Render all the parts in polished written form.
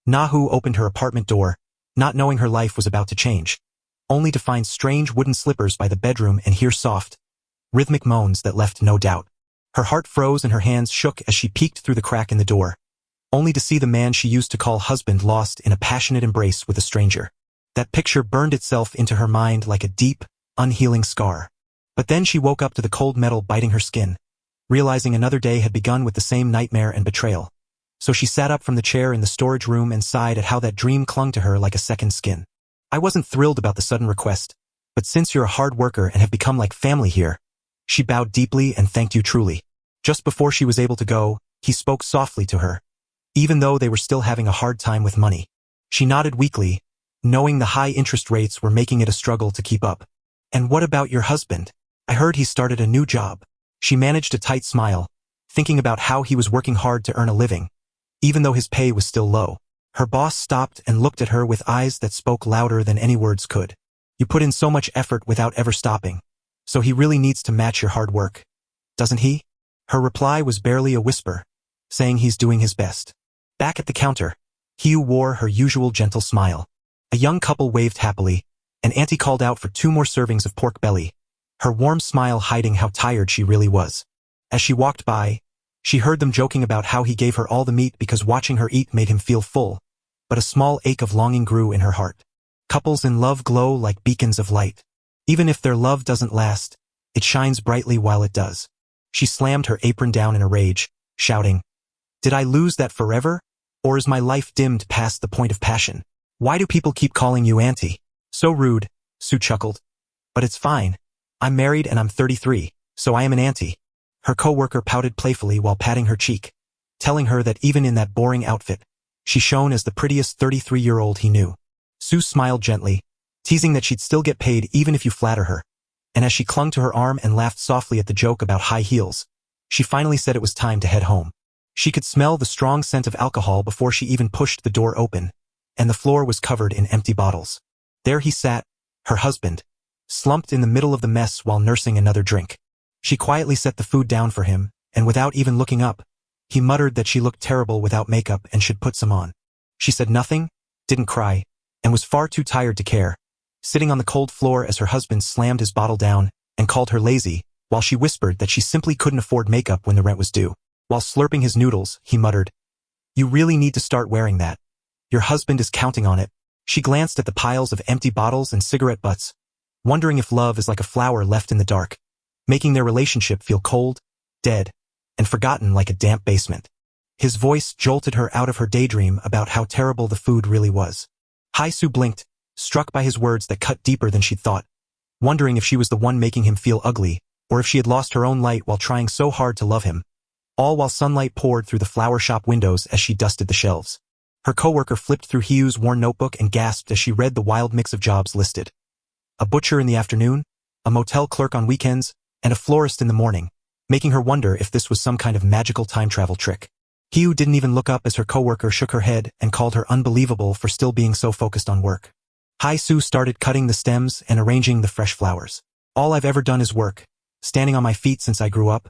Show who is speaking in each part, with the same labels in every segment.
Speaker 1: Nahu opened her apartment door, not knowing her life was about to change, only to find strange wooden slippers by the bedroom and hear soft, rhythmic moans that left no doubt. Her heart froze and her hands shook as she peeked through the crack in the door, only to see the man she used to call husband lost in a passionate embrace with a stranger. That picture burned itself into her mind like a deep, unhealing scar. But then she woke up to the cold metal biting her skin, realizing another day had begun with the same nightmare and betrayal. So she sat up from the chair in the storage room and sighed at how that dream clung to her like a second skin. I wasn't thrilled about the sudden request, but since you're a hard worker and have become like family here, she bowed deeply and thanked you truly. Just before she was able to go, he spoke softly to her, even though they were still having a hard time with money. She nodded weakly, knowing the high interest rates were making it a struggle to keep up. And what about your husband? I heard he started a new job. She managed a tight smile, thinking about how he was working hard to earn a living, even though his pay was still low. Her boss stopped and looked at her with eyes that spoke louder than any words could. You put in so much effort without ever stopping, so he really needs to match your hard work, doesn't he? Her reply was barely a whisper, saying he's doing his best. Back at the counter, Hugh wore her usual gentle smile. A young couple waved happily, and Auntie called out for 2 more servings of pork belly, her warm smile hiding how tired she really was. As she walked by, she heard them joking about how he gave her all the meat because watching her eat made him feel full, but a small ache of longing grew in her heart. Couples in love glow like beacons of light. Even if their love doesn't last, it shines brightly while it does. She slammed her apron down in a rage, shouting, "Did I lose that forever? Or is my life dimmed past the point of passion? Why do people keep calling you auntie? So rude," Sue chuckled. "But it's fine. I'm married and I'm 33, so I am an auntie." Her coworker pouted playfully while patting her cheek, telling her that even in that boring outfit, she shone as the prettiest 33-year-old he knew. Sue smiled gently, teasing that she'd still get paid even if you flatter her, and as she clung to her arm and laughed softly at the joke about high heels, she finally said it was time to head home. She could smell the strong scent of alcohol before she even pushed the door open, and the floor was covered in empty bottles. There he sat, her husband, slumped in the middle of the mess while nursing another drink. She quietly set the food down for him, and without even looking up, he muttered that she looked terrible without makeup and should put some on. She said nothing, didn't cry, and was far too tired to care, sitting on the cold floor as her husband slammed his bottle down and called her lazy, while she whispered that she simply couldn't afford makeup when the rent was due. While slurping his noodles, he muttered, "You really need to start wearing that. Your husband is counting on it." She glanced at the piles of empty bottles and cigarette butts, wondering if love is like a flower left in the dark, making their relationship feel cold, dead, and forgotten like a damp basement. His voice jolted her out of her daydream about how terrible the food really was. Hai-Su blinked, struck by his words that cut deeper than she'd thought, wondering if she was the one making him feel ugly, or if she had lost her own light while trying so hard to love him, all while sunlight poured through the flower shop windows as she dusted the shelves. Her coworker flipped through Hugh's worn notebook and gasped as she read the wild mix of jobs listed. A butcher in the afternoon, a motel clerk on weekends, and a florist in the morning, making her wonder if this was some kind of magical time travel trick. Hugh didn't even look up as her coworker shook her head and called her unbelievable for still being so focused on work. Hai-Su started cutting the stems and arranging the fresh flowers. "All I've ever done is work, standing on my feet since I grew up,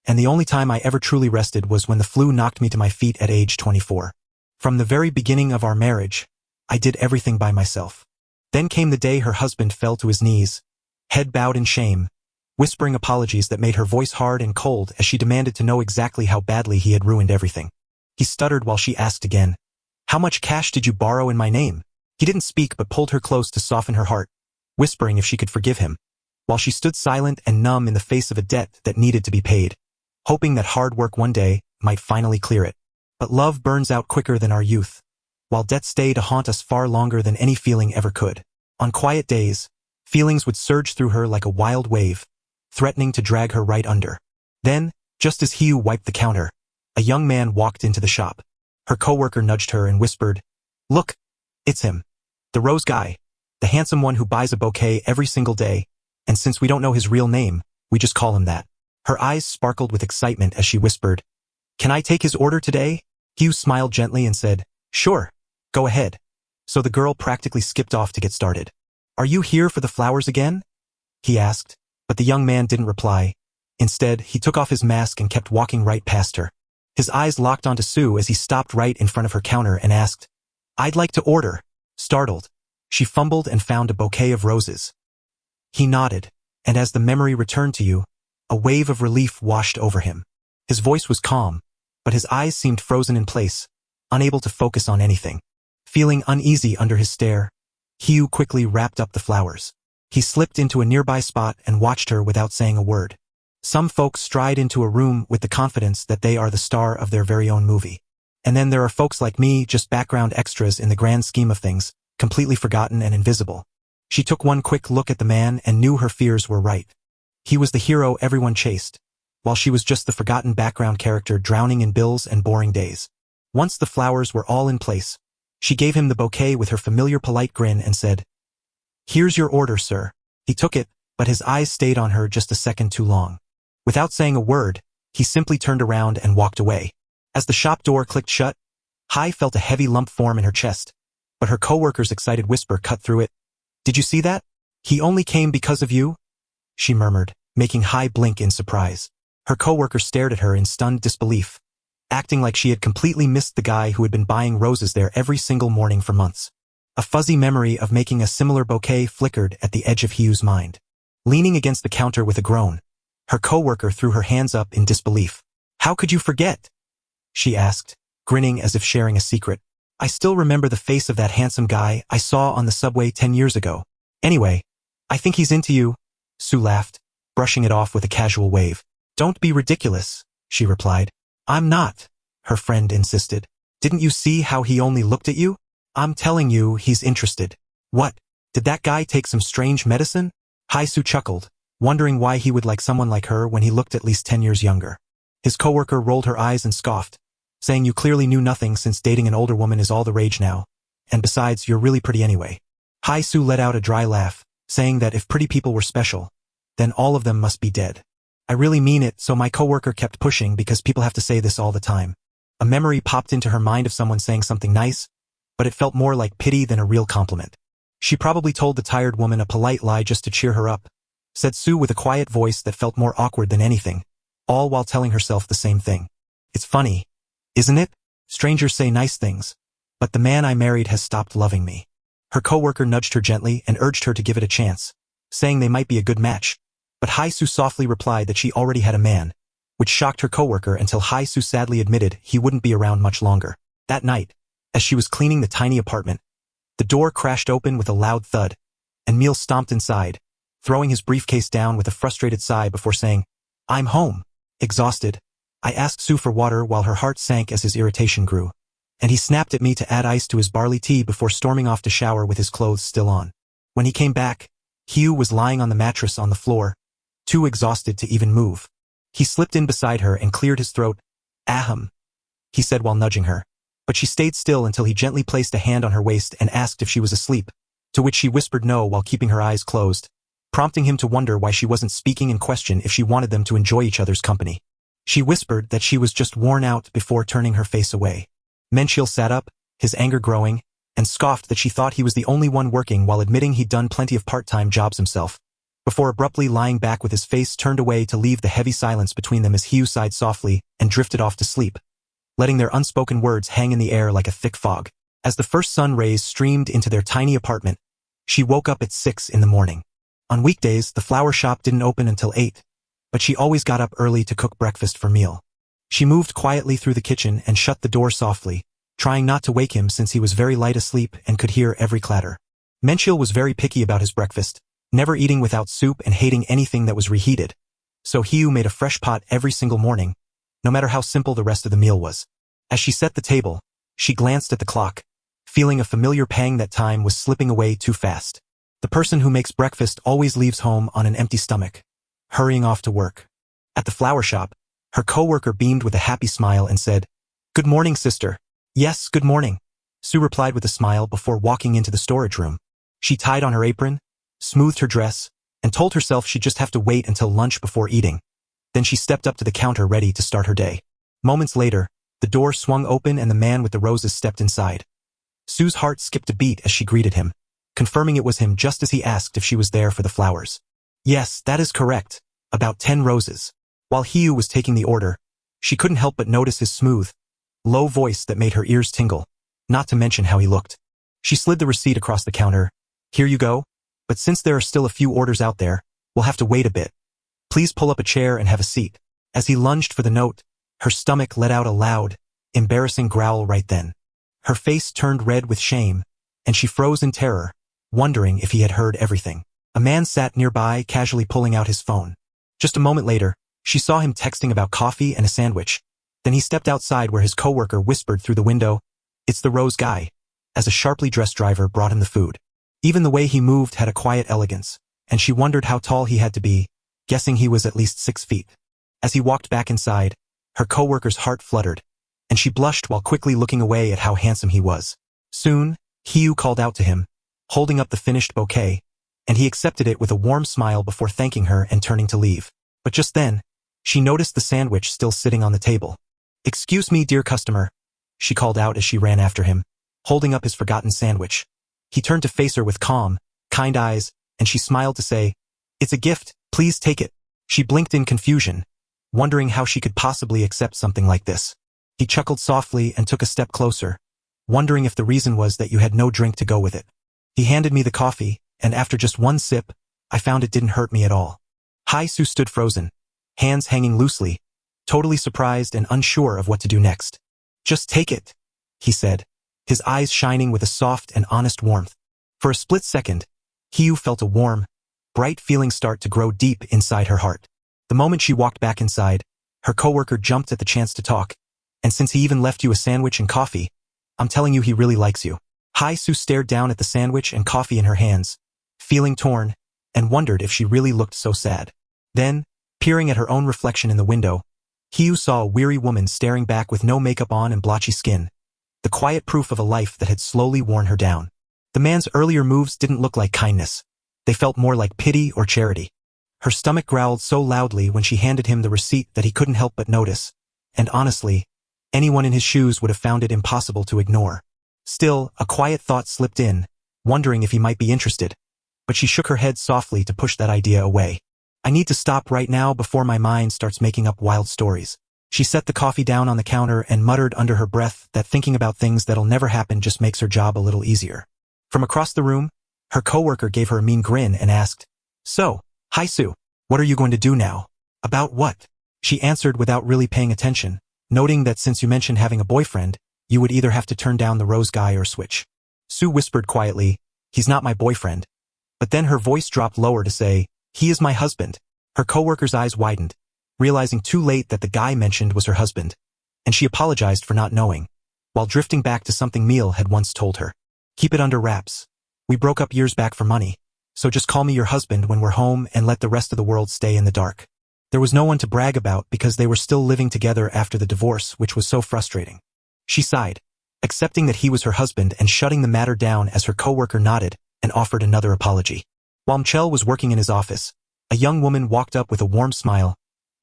Speaker 1: and the only time I ever truly rested was when the flu knocked me to my feet at age 24. From the very beginning of our marriage, I did everything by myself." Then came the day her husband fell to his knees, head bowed in shame, whispering apologies that made her voice hard and cold as she demanded to know exactly how badly he had ruined everything. He stuttered while she asked again, "How much cash did you borrow in my name?" He didn't speak but pulled her close to soften her heart, whispering if she could forgive him, while she stood silent and numb in the face of a debt that needed to be paid, hoping that hard work one day might finally clear it. But love burns out quicker than our youth, while debts stay to haunt us far longer than any feeling ever could. On quiet days, feelings would surge through her like a wild wave, threatening to drag her right under. Then, just as Hugh wiped the counter, a young man walked into the shop. Her coworker nudged her and whispered, "Look, it's him. The rose guy. The handsome one who buys a bouquet every single day, and since we don't know his real name, we just call him that." Her eyes sparkled with excitement as she whispered, "Can I take his order today?" Hugh smiled gently and said, "Sure, go ahead." So the girl practically skipped off to get started. "Are you here for the flowers again?" he asked, but the young man didn't reply. Instead, he took off his mask and kept walking right past her. His eyes locked onto Sue as he stopped right in front of her counter and asked, I'd like to order. Startled, she fumbled and found a bouquet of roses. He nodded, and as the memory returned to you, a wave of relief washed over him. His voice was calm, but his eyes seemed frozen in place, unable to focus on anything. Feeling uneasy under his stare, Hugh quickly wrapped up the flowers. He slipped into a nearby spot and watched her without saying a word. Some folks stride into a room with the confidence that they are the star of their very own movie. And then there are folks like me, just background extras in the grand scheme of things, completely forgotten and invisible. She took one quick look at the man and knew her fears were right. He was the hero everyone chased, while she was just the forgotten background character drowning in bills and boring days. Once the flowers were all in place, she gave him the bouquet with her familiar polite grin and said, "Here's your order, sir." He took it, but his eyes stayed on her just a second too long. Without saying a word, he simply turned around and walked away. As the shop door clicked shut, Hai felt a heavy lump form in her chest, but her coworker's excited whisper cut through it. "Did you see that? He only came because of you?" she murmured, making Hai blink in surprise. Her coworker stared at her in stunned disbelief, acting like she had completely missed the guy who had been buying roses there every single morning for months. A fuzzy memory of making a similar bouquet flickered at the edge of Hugh's mind. Leaning against the counter with a groan, her coworker threw her hands up in disbelief. "How could you forget?" she asked, grinning as if sharing a secret. "I still remember the face of that handsome guy I saw on the subway 10 years ago. Anyway, I think he's into you," Sue laughed, brushing it off with a casual wave. "Don't be ridiculous," she replied. "I'm not," her friend insisted. "Didn't you see how he only looked at you? I'm telling you, he's interested." "What? Did that guy take some strange medicine?" Hai-Soo chuckled, wondering why he would like someone like her when he looked at least 10 years younger. His coworker rolled her eyes and scoffed, saying, "You clearly knew nothing since dating an older woman is all the rage now. And besides, you're really pretty anyway." Hai-Soo let out a dry laugh, saying that if pretty people were special, then all of them must be dead. "I really mean it, so my coworker kept pushing because people have to say this all the time." A memory popped into her mind of someone saying something nice, but it felt more like pity than a real compliment. "She probably told the tired woman a polite lie just to cheer her up," said Sue with a quiet voice that felt more awkward than anything, all while telling herself the same thing. "It's funny, isn't it? Strangers say nice things, but the man I married has stopped loving me." Her coworker nudged her gently and urged her to give it a chance, saying they might be a good match, but Hai-Soo softly replied that she already had a man, which shocked her coworker until Hai-Soo sadly admitted he wouldn't be around much longer. That night, as she was cleaning the tiny apartment, the door crashed open with a loud thud, and Neil stomped inside, throwing his briefcase down with a frustrated sigh before saying, "I'm home." Exhausted, I asked Sue for water while her heart sank as his irritation grew, and he snapped at me to add ice to his barley tea before storming off to shower with his clothes still on. When he came back, Hugh was lying on the mattress on the floor, too exhausted to even move. He slipped in beside her and cleared his throat. "Ahem," he said while nudging her, but she stayed still until he gently placed a hand on her waist and asked if she was asleep, to which she whispered no while keeping her eyes closed, prompting him to wonder why she wasn't speaking and question if she wanted them to enjoy each other's company. She whispered that she was just worn out before turning her face away. Menchiel sat up, his anger growing, and scoffed that she thought he was the only one working while admitting he'd done plenty of part-time jobs himself, before abruptly lying back with his face turned away to leave the heavy silence between them as Hugh sighed softly and drifted off to sleep, letting their unspoken words hang in the air like a thick fog. As the first sun rays streamed into their tiny apartment, she woke up at 6 in the morning. On weekdays, the flower shop didn't open until 8, but she always got up early to cook breakfast for Meal. She moved quietly through the kitchen and shut the door softly, trying not to wake him since he was very light asleep and could hear every clatter. Menchiel was very picky about his breakfast, never eating without soup and hating anything that was reheated, so Hugh made a fresh pot every single morning, no matter how simple the rest of the meal was. As she set the table, she glanced at the clock, feeling a familiar pang that time was slipping away too fast. The person who makes breakfast always leaves home on an empty stomach, hurrying off to work. At the flower shop, her coworker beamed with a happy smile and said, "Good morning, sister." "Yes, good morning," Sue replied with a smile before walking into the storage room. She tied on her apron, smoothed her dress, and told herself she'd just have to wait until lunch before eating. Then she stepped up to the counter ready to start her day. Moments later, the door swung open and the man with the roses stepped inside. Sue's heart skipped a beat as she greeted him, confirming it was him just as he asked if she was there for the flowers. "Yes, that is correct. About 10 roses." While Hugh was taking the order, she couldn't help but notice his smooth, low voice that made her ears tingle. not to mention how he looked. She slid the receipt across the counter. Here you go. But since there are still a few orders out there, we'll have to wait a bit. Please pull up a chair and have a seat. As he lunged for the note, her stomach let out a loud, embarrassing growl right then. Her face turned red with shame, and she froze in terror, wondering if he had heard everything. A man sat nearby, casually pulling out his phone. Just a moment later, she saw him texting about coffee and a sandwich. Then he stepped outside where his coworker whispered through the window, "It's the Rose guy," as a sharply dressed driver brought him the food. Even the way he moved had a quiet elegance, and she wondered how tall he had to be, guessing he was at least 6 feet. As he walked back inside, her coworker's heart fluttered, and she blushed while quickly looking away at how handsome he was. Soon, Hugh called out to him, holding up the finished bouquet, and he accepted it with a warm smile before thanking her and turning to leave. But just then, she noticed the sandwich still sitting on the table. "Excuse me, dear customer," she called out as she ran after him, holding up his forgotten sandwich. He turned to face her with calm, kind eyes, and she smiled to say, "It's a gift, please take it." She blinked in confusion, wondering how she could possibly accept something like this. He chuckled softly and took a step closer, wondering if the reason was that you had no drink to go with it. He handed me the coffee, and after just one sip, I found it didn't hurt me at all. Hai-Su stood frozen, hands hanging loosely, totally surprised and unsure of what to do next. "Just take it," he said, his eyes shining with a soft and honest warmth. For a split second, Hugh felt a warm, bright feeling start to grow deep inside her heart. The moment she walked back inside, her coworker jumped at the chance to talk, and since he even left you a sandwich and coffee, I'm telling you he really likes you. Hai-Su stared down at the sandwich and coffee in her hands, feeling torn, and wondered if she really looked so sad. Then, peering at her own reflection in the window, Hugh saw a weary woman staring back with no makeup on and blotchy skin, the quiet proof of a life that had slowly worn her down. The man's earlier moves didn't look like kindness. They felt more like pity or charity. Her stomach growled so loudly when she handed him the receipt that he couldn't help but notice, and honestly, anyone in his shoes would have found it impossible to ignore. Still, a quiet thought slipped in, wondering if he might be interested, but she shook her head softly to push that idea away. "I need to stop right now before my mind starts making up wild stories." She set the coffee down on the counter and muttered under her breath that thinking about things that'll never happen just makes her job a little easier. From across the room, her coworker gave her a mean grin and asked, "So, Hai-Su, what are you going to do now?" "About what?" She answered without really paying attention, noting that since you mentioned having a boyfriend, you would either have to turn down the Rose guy or switch. Sue whispered quietly, "He's not my boyfriend." But then her voice dropped lower to say, "He is my husband." Her coworker's eyes widened, realizing too late that the guy mentioned was her husband, and she apologized for not knowing, while drifting back to something Meal had once told her. "Keep it under wraps. We broke up years back for money, so just call me your husband when we're home and let the rest of the world stay in the dark." There was no one to brag about because they were still living together after the divorce, which was so frustrating. She sighed, accepting that he was her husband and shutting the matter down as her coworker nodded and offered another apology. While Mchel was working in his office, a young woman walked up with a warm smile,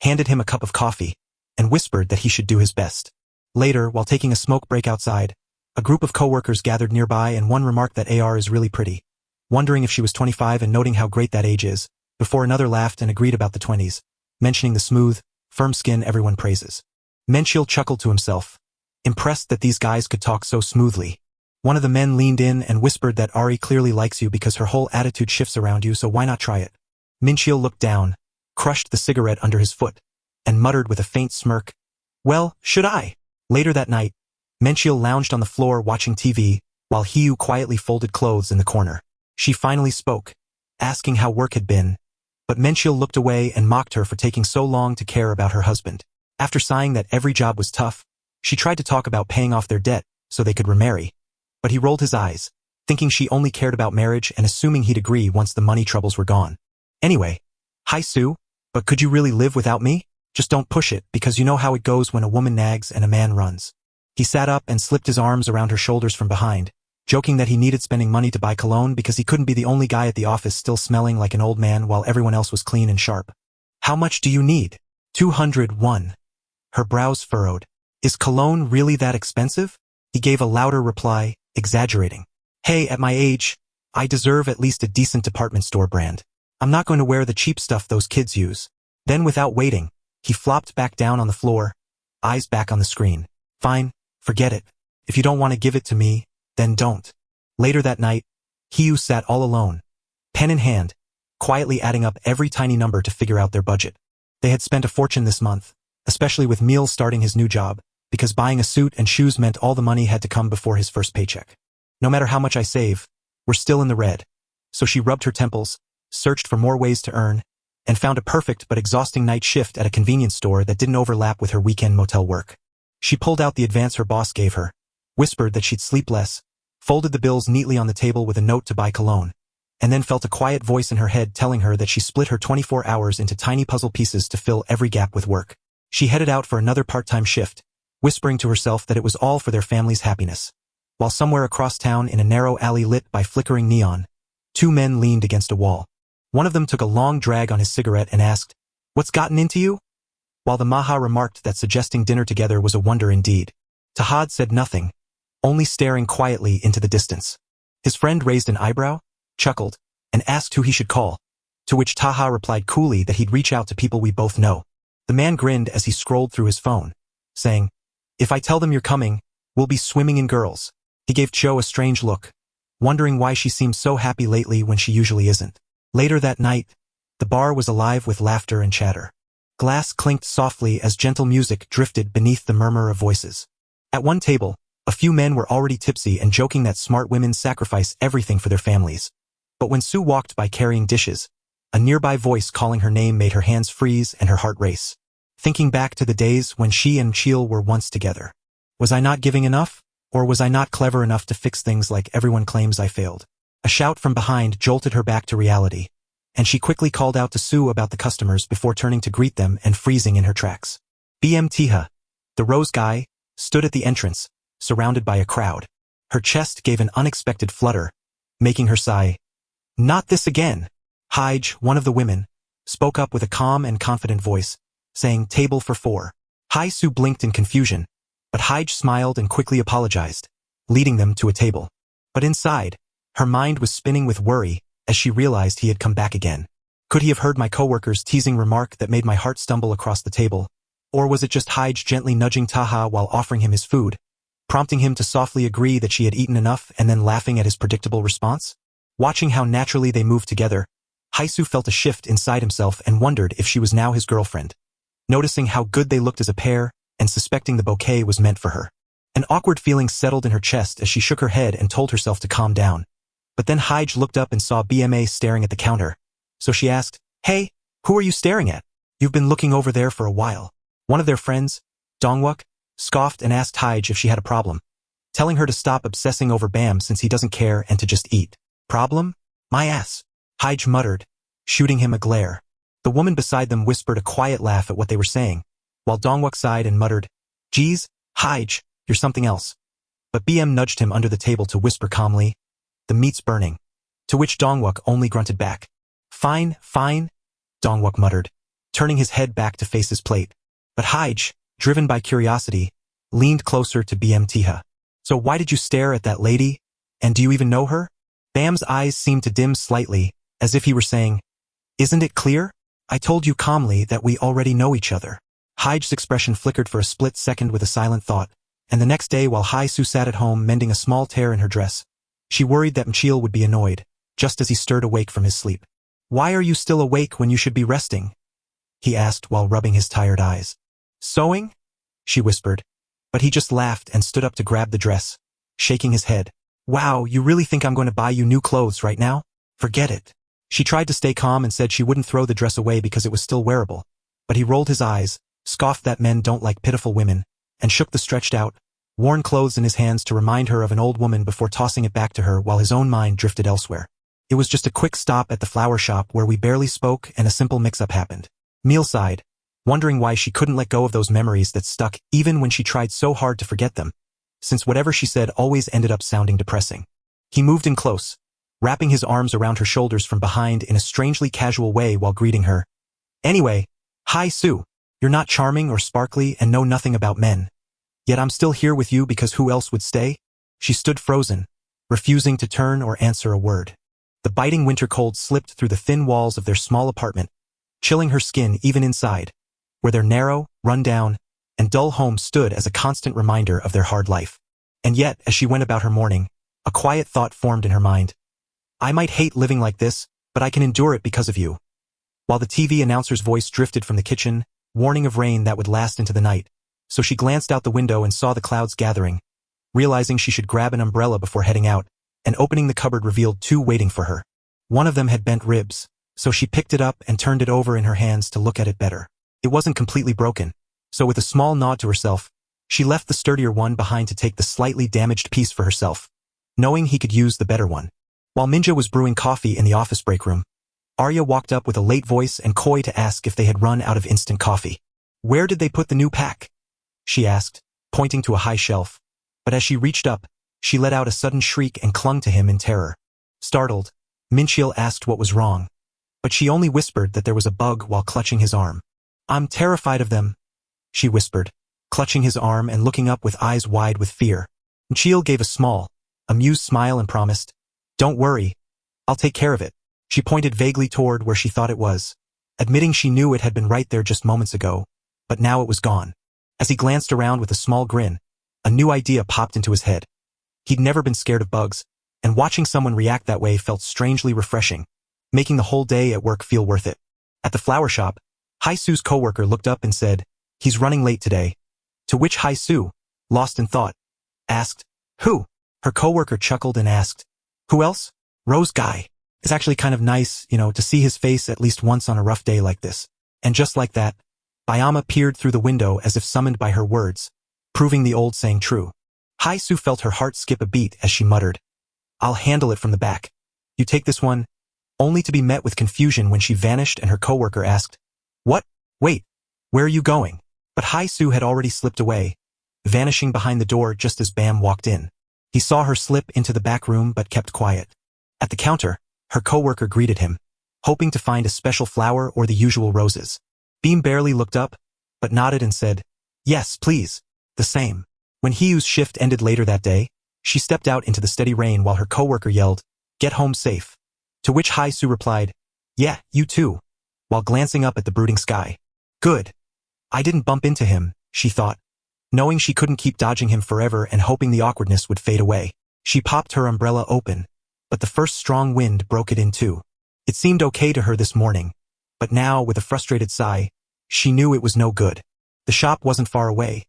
Speaker 1: handed him a cup of coffee, and whispered that he should do his best. Later, while taking a smoke break outside, a group of coworkers gathered nearby and one remarked that AR is really pretty, wondering if she was 25 and noting how great that age is, before another laughed and agreed about the 20s, mentioning the smooth, firm skin everyone praises. Menchil chuckled to himself, impressed that these guys could talk so smoothly. One of the men leaned in and whispered that Ari clearly likes you because her whole attitude shifts around you, so why not try it? Minchil looked down, crushed the cigarette under his foot, and muttered with a faint smirk, "Well, should I?" Later that night, Menchil lounged on the floor watching TV, while Hiu quietly folded clothes in the corner. She finally spoke, asking how work had been, but Menchil looked away and mocked her for taking so long to care about her husband. After sighing that every job was tough, she tried to talk about paying off their debt so they could remarry, but he rolled his eyes, thinking she only cared about marriage and assuming he'd agree once the money troubles were gone. "Anyway, hi Sue, but could you really live without me? Just don't push it, because you know how it goes when a woman nags and a man runs." He sat up and slipped his arms around her shoulders from behind, joking that he needed spending money to buy cologne because he couldn't be the only guy at the office still smelling like an old man while everyone else was clean and sharp. "How much do you need?" 201. Her brows furrowed. "Is cologne really that expensive?" He gave a louder reply, exaggerating. "Hey, at my age, I deserve at least a decent department store brand. I'm not going to wear the cheap stuff those kids use." Then without waiting, he flopped back down on the floor, eyes back on the screen. "Fine, forget it. If you don't want to give it to me, then don't. Later that night, Hiyu sat all alone, pen in hand, quietly adding up every tiny number to figure out their budget. They had spent a fortune this month, especially with Meal starting his new job, because buying a suit and shoes meant all the money had to come before his first paycheck. No matter how much I save, we're still in the red. So she rubbed her temples, searched for more ways to earn, and found a perfect but exhausting night shift at a convenience store that didn't overlap with her weekend motel work. She pulled out the advance her boss gave her, whispered that she'd sleep less, folded the bills neatly on the table with a note to buy cologne, and then felt a quiet voice in her head telling her that she split her 24 hours into tiny puzzle pieces to fill every gap with work. She headed out for another part-time shift, whispering to herself that it was all for their family's happiness. While somewhere across town in a narrow alley lit by flickering neon, two men leaned against a wall. One of them took a long drag on his cigarette and asked, "What's gotten into you?" While the Maha remarked that suggesting dinner together was a wonder indeed. Tahad said nothing, only staring quietly into the distance. His friend raised an eyebrow, chuckled, and asked who he should call, to which Taha replied coolly that he'd reach out to people we both know. The man grinned as he scrolled through his phone, saying, "If I tell them you're coming, we'll be swimming in girls." He gave Cho a strange look, wondering why she seemed so happy lately when she usually isn't. Later that night, the bar was alive with laughter and chatter. Glass clinked softly as gentle music drifted beneath the murmur of voices. At one table, a few men were already tipsy and joking that smart women sacrifice everything for their families. But when Sue walked by carrying dishes, a nearby voice calling her name made her hands freeze and her heart race. Thinking back to the days when she and Chil were once together. Was I not giving enough? Or was I not clever enough to fix things like everyone claims I failed? A shout from behind jolted her back to reality, and she quickly called out to Sue about the customers before turning to greet them and freezing in her tracks. BM Tiha, the rose guy, stood at the entrance, surrounded by a crowd. Her chest gave an unexpected flutter, making her sigh. "Not this again." Hige, one of the women, spoke up with a calm and confident voice, saying table for 4. Hai Su blinked in confusion, but Hige smiled and quickly apologized, leading them to a table. But inside, her mind was spinning with worry as she realized he had come back again. Could he have heard my coworker's teasing remark that made my heart stumble across the table? Or was it just Hige gently nudging Taha while offering him his food, prompting him to softly agree that she had eaten enough and then laughing at his predictable response? Watching how naturally they moved together, Haisu felt a shift inside himself and wondered if she was now his girlfriend. Noticing how good they looked as a pair and suspecting the bouquet was meant for her. An awkward feeling settled in her chest as she shook her head and told herself to calm down. But then Hige looked up and saw BMA staring at the counter. So she asked, "Hey, who are you staring at? You've been looking over there for a while." One of their friends, Dongwook, scoffed and asked Hige if she had a problem, telling her to stop obsessing over Bam since he doesn't care and to just eat. "Problem? My ass," Hige muttered, shooting him a glare. The woman beside them whispered a quiet laugh at what they were saying, while Dongwook sighed and muttered, "Geez, Hige, you're something else." But BM nudged him under the table to whisper calmly, "The meat's burning," to which Dongwook only grunted back. "Fine, fine," Dongwook muttered, turning his head back to face his plate. But Hige, driven by curiosity, leaned closer to BM Tiha. "So why did you stare at that lady? And do you even know her?" Bam's eyes seemed to dim slightly, as if he were saying, "Isn't it clear? I told you calmly that we already know each other." Hige's expression flickered for a split second with a silent thought, and the next day while Hai-Su sat at home mending a small tear in her dress, she worried that Mchil would be annoyed, just as he stirred awake from his sleep. "Why are you still awake when you should be resting?" he asked while rubbing his tired eyes. "Sewing?" she whispered, but he just laughed and stood up to grab the dress, shaking his head. "Wow, you really think I'm going to buy you new clothes right now? Forget it." She tried to stay calm and said she wouldn't throw the dress away because it was still wearable, but he rolled his eyes, scoffed that men don't like pitiful women, and shook the stretched out, worn clothes in his hands to remind her of an old woman before tossing it back to her while his own mind drifted elsewhere. "It was just a quick stop at the flower shop where we barely spoke and a simple mix-up happened." Meal sighed, wondering why she couldn't let go of those memories that stuck even when she tried so hard to forget them, since whatever she said always ended up sounding depressing. He moved in close, wrapping his arms around her shoulders from behind in a strangely casual way while greeting her. "Anyway, hi Sue. You're not charming or sparkly and know nothing about men. Yet I'm still here with you because who else would stay?" She stood frozen, refusing to turn or answer a word. The biting winter cold slipped through the thin walls of their small apartment, chilling her skin even inside, where their narrow, run-down, and dull home stood as a constant reminder of their hard life. And yet, as she went about her morning, a quiet thought formed in her mind. I might hate living like this, but I can endure it because of you. While the TV announcer's voice drifted from the kitchen, warning of rain that would last into the night, so she glanced out the window and saw the clouds gathering. Realizing she should grab an umbrella before heading out, and opening the cupboard revealed two waiting for her. One of them had bent ribs, so she picked it up and turned it over in her hands to look at it better. It wasn't completely broken, so with a small nod to herself, she left the sturdier one behind to take the slightly damaged piece for herself, knowing he could use the better one. While Minja was brewing coffee in the office break room, Arya walked up with a late voice and coy to ask if they had run out of instant coffee. Where did they put the new pack? She asked, pointing to a high shelf. But as she reached up, she let out a sudden shriek and clung to him in terror. Startled, Minchil asked what was wrong, but she only whispered that there was a bug while clutching his arm. I'm terrified of them, she whispered, clutching his arm and looking up with eyes wide with fear. Minchil gave a small, amused smile and promised, Don't worry, I'll take care of it. She pointed vaguely toward where she thought it was, admitting she knew it had been right there just moments ago, but now it was gone. As he glanced around with a small grin, a new idea popped into his head. He'd never been scared of bugs, and watching someone react that way felt strangely refreshing, making the whole day at work feel worth it. At the flower shop, Hai-Su's coworker looked up and said, He's running late today. To which Hai-Su, lost in thought, asked, Who? Her coworker chuckled and asked, Who else? Rose Guy. It's actually kind of nice, to see his face at least once on a rough day like this. And just like that, Bayama peered through the window as if summoned by her words, proving the old saying true. Hai-Su felt her heart skip a beat as she muttered, I'll handle it from the back. You take this one, only to be met with confusion when she vanished and her coworker asked, What? Wait, where are you going? But Hai-Su had already slipped away, vanishing behind the door just as Bam walked in. He saw her slip into the back room but kept quiet. At the counter, her coworker greeted him, hoping to find a special flower or the usual roses. Beam barely looked up, but nodded and said, Yes, please, the same. When Hyu's shift ended later that day, she stepped out into the steady rain while her coworker yelled, Get home safe. To which Hai-Su replied, Yeah, you too, while glancing up at the brooding sky. Good. I didn't bump into him, she thought, knowing she couldn't keep dodging him forever and hoping the awkwardness would fade away. She popped her umbrella open, but the first strong wind broke it in two. It seemed okay to her this morning, but now, with a frustrated sigh, she knew it was no good. The shop wasn't far away,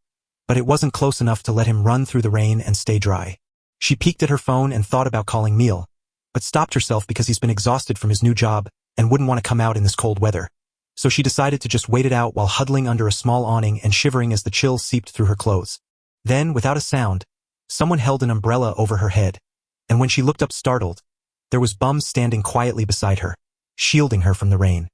Speaker 1: but it wasn't close enough to let him run through the rain and stay dry. She peeked at her phone and thought about calling Meal, but stopped herself because he's been exhausted from his new job and wouldn't want to come out in this cold weather. So she decided to just wait it out while huddling under a small awning and shivering as the chill seeped through her clothes. Then, without a sound, someone held an umbrella over her head, and when she looked up startled, there was Bum standing quietly beside her, shielding her from the rain.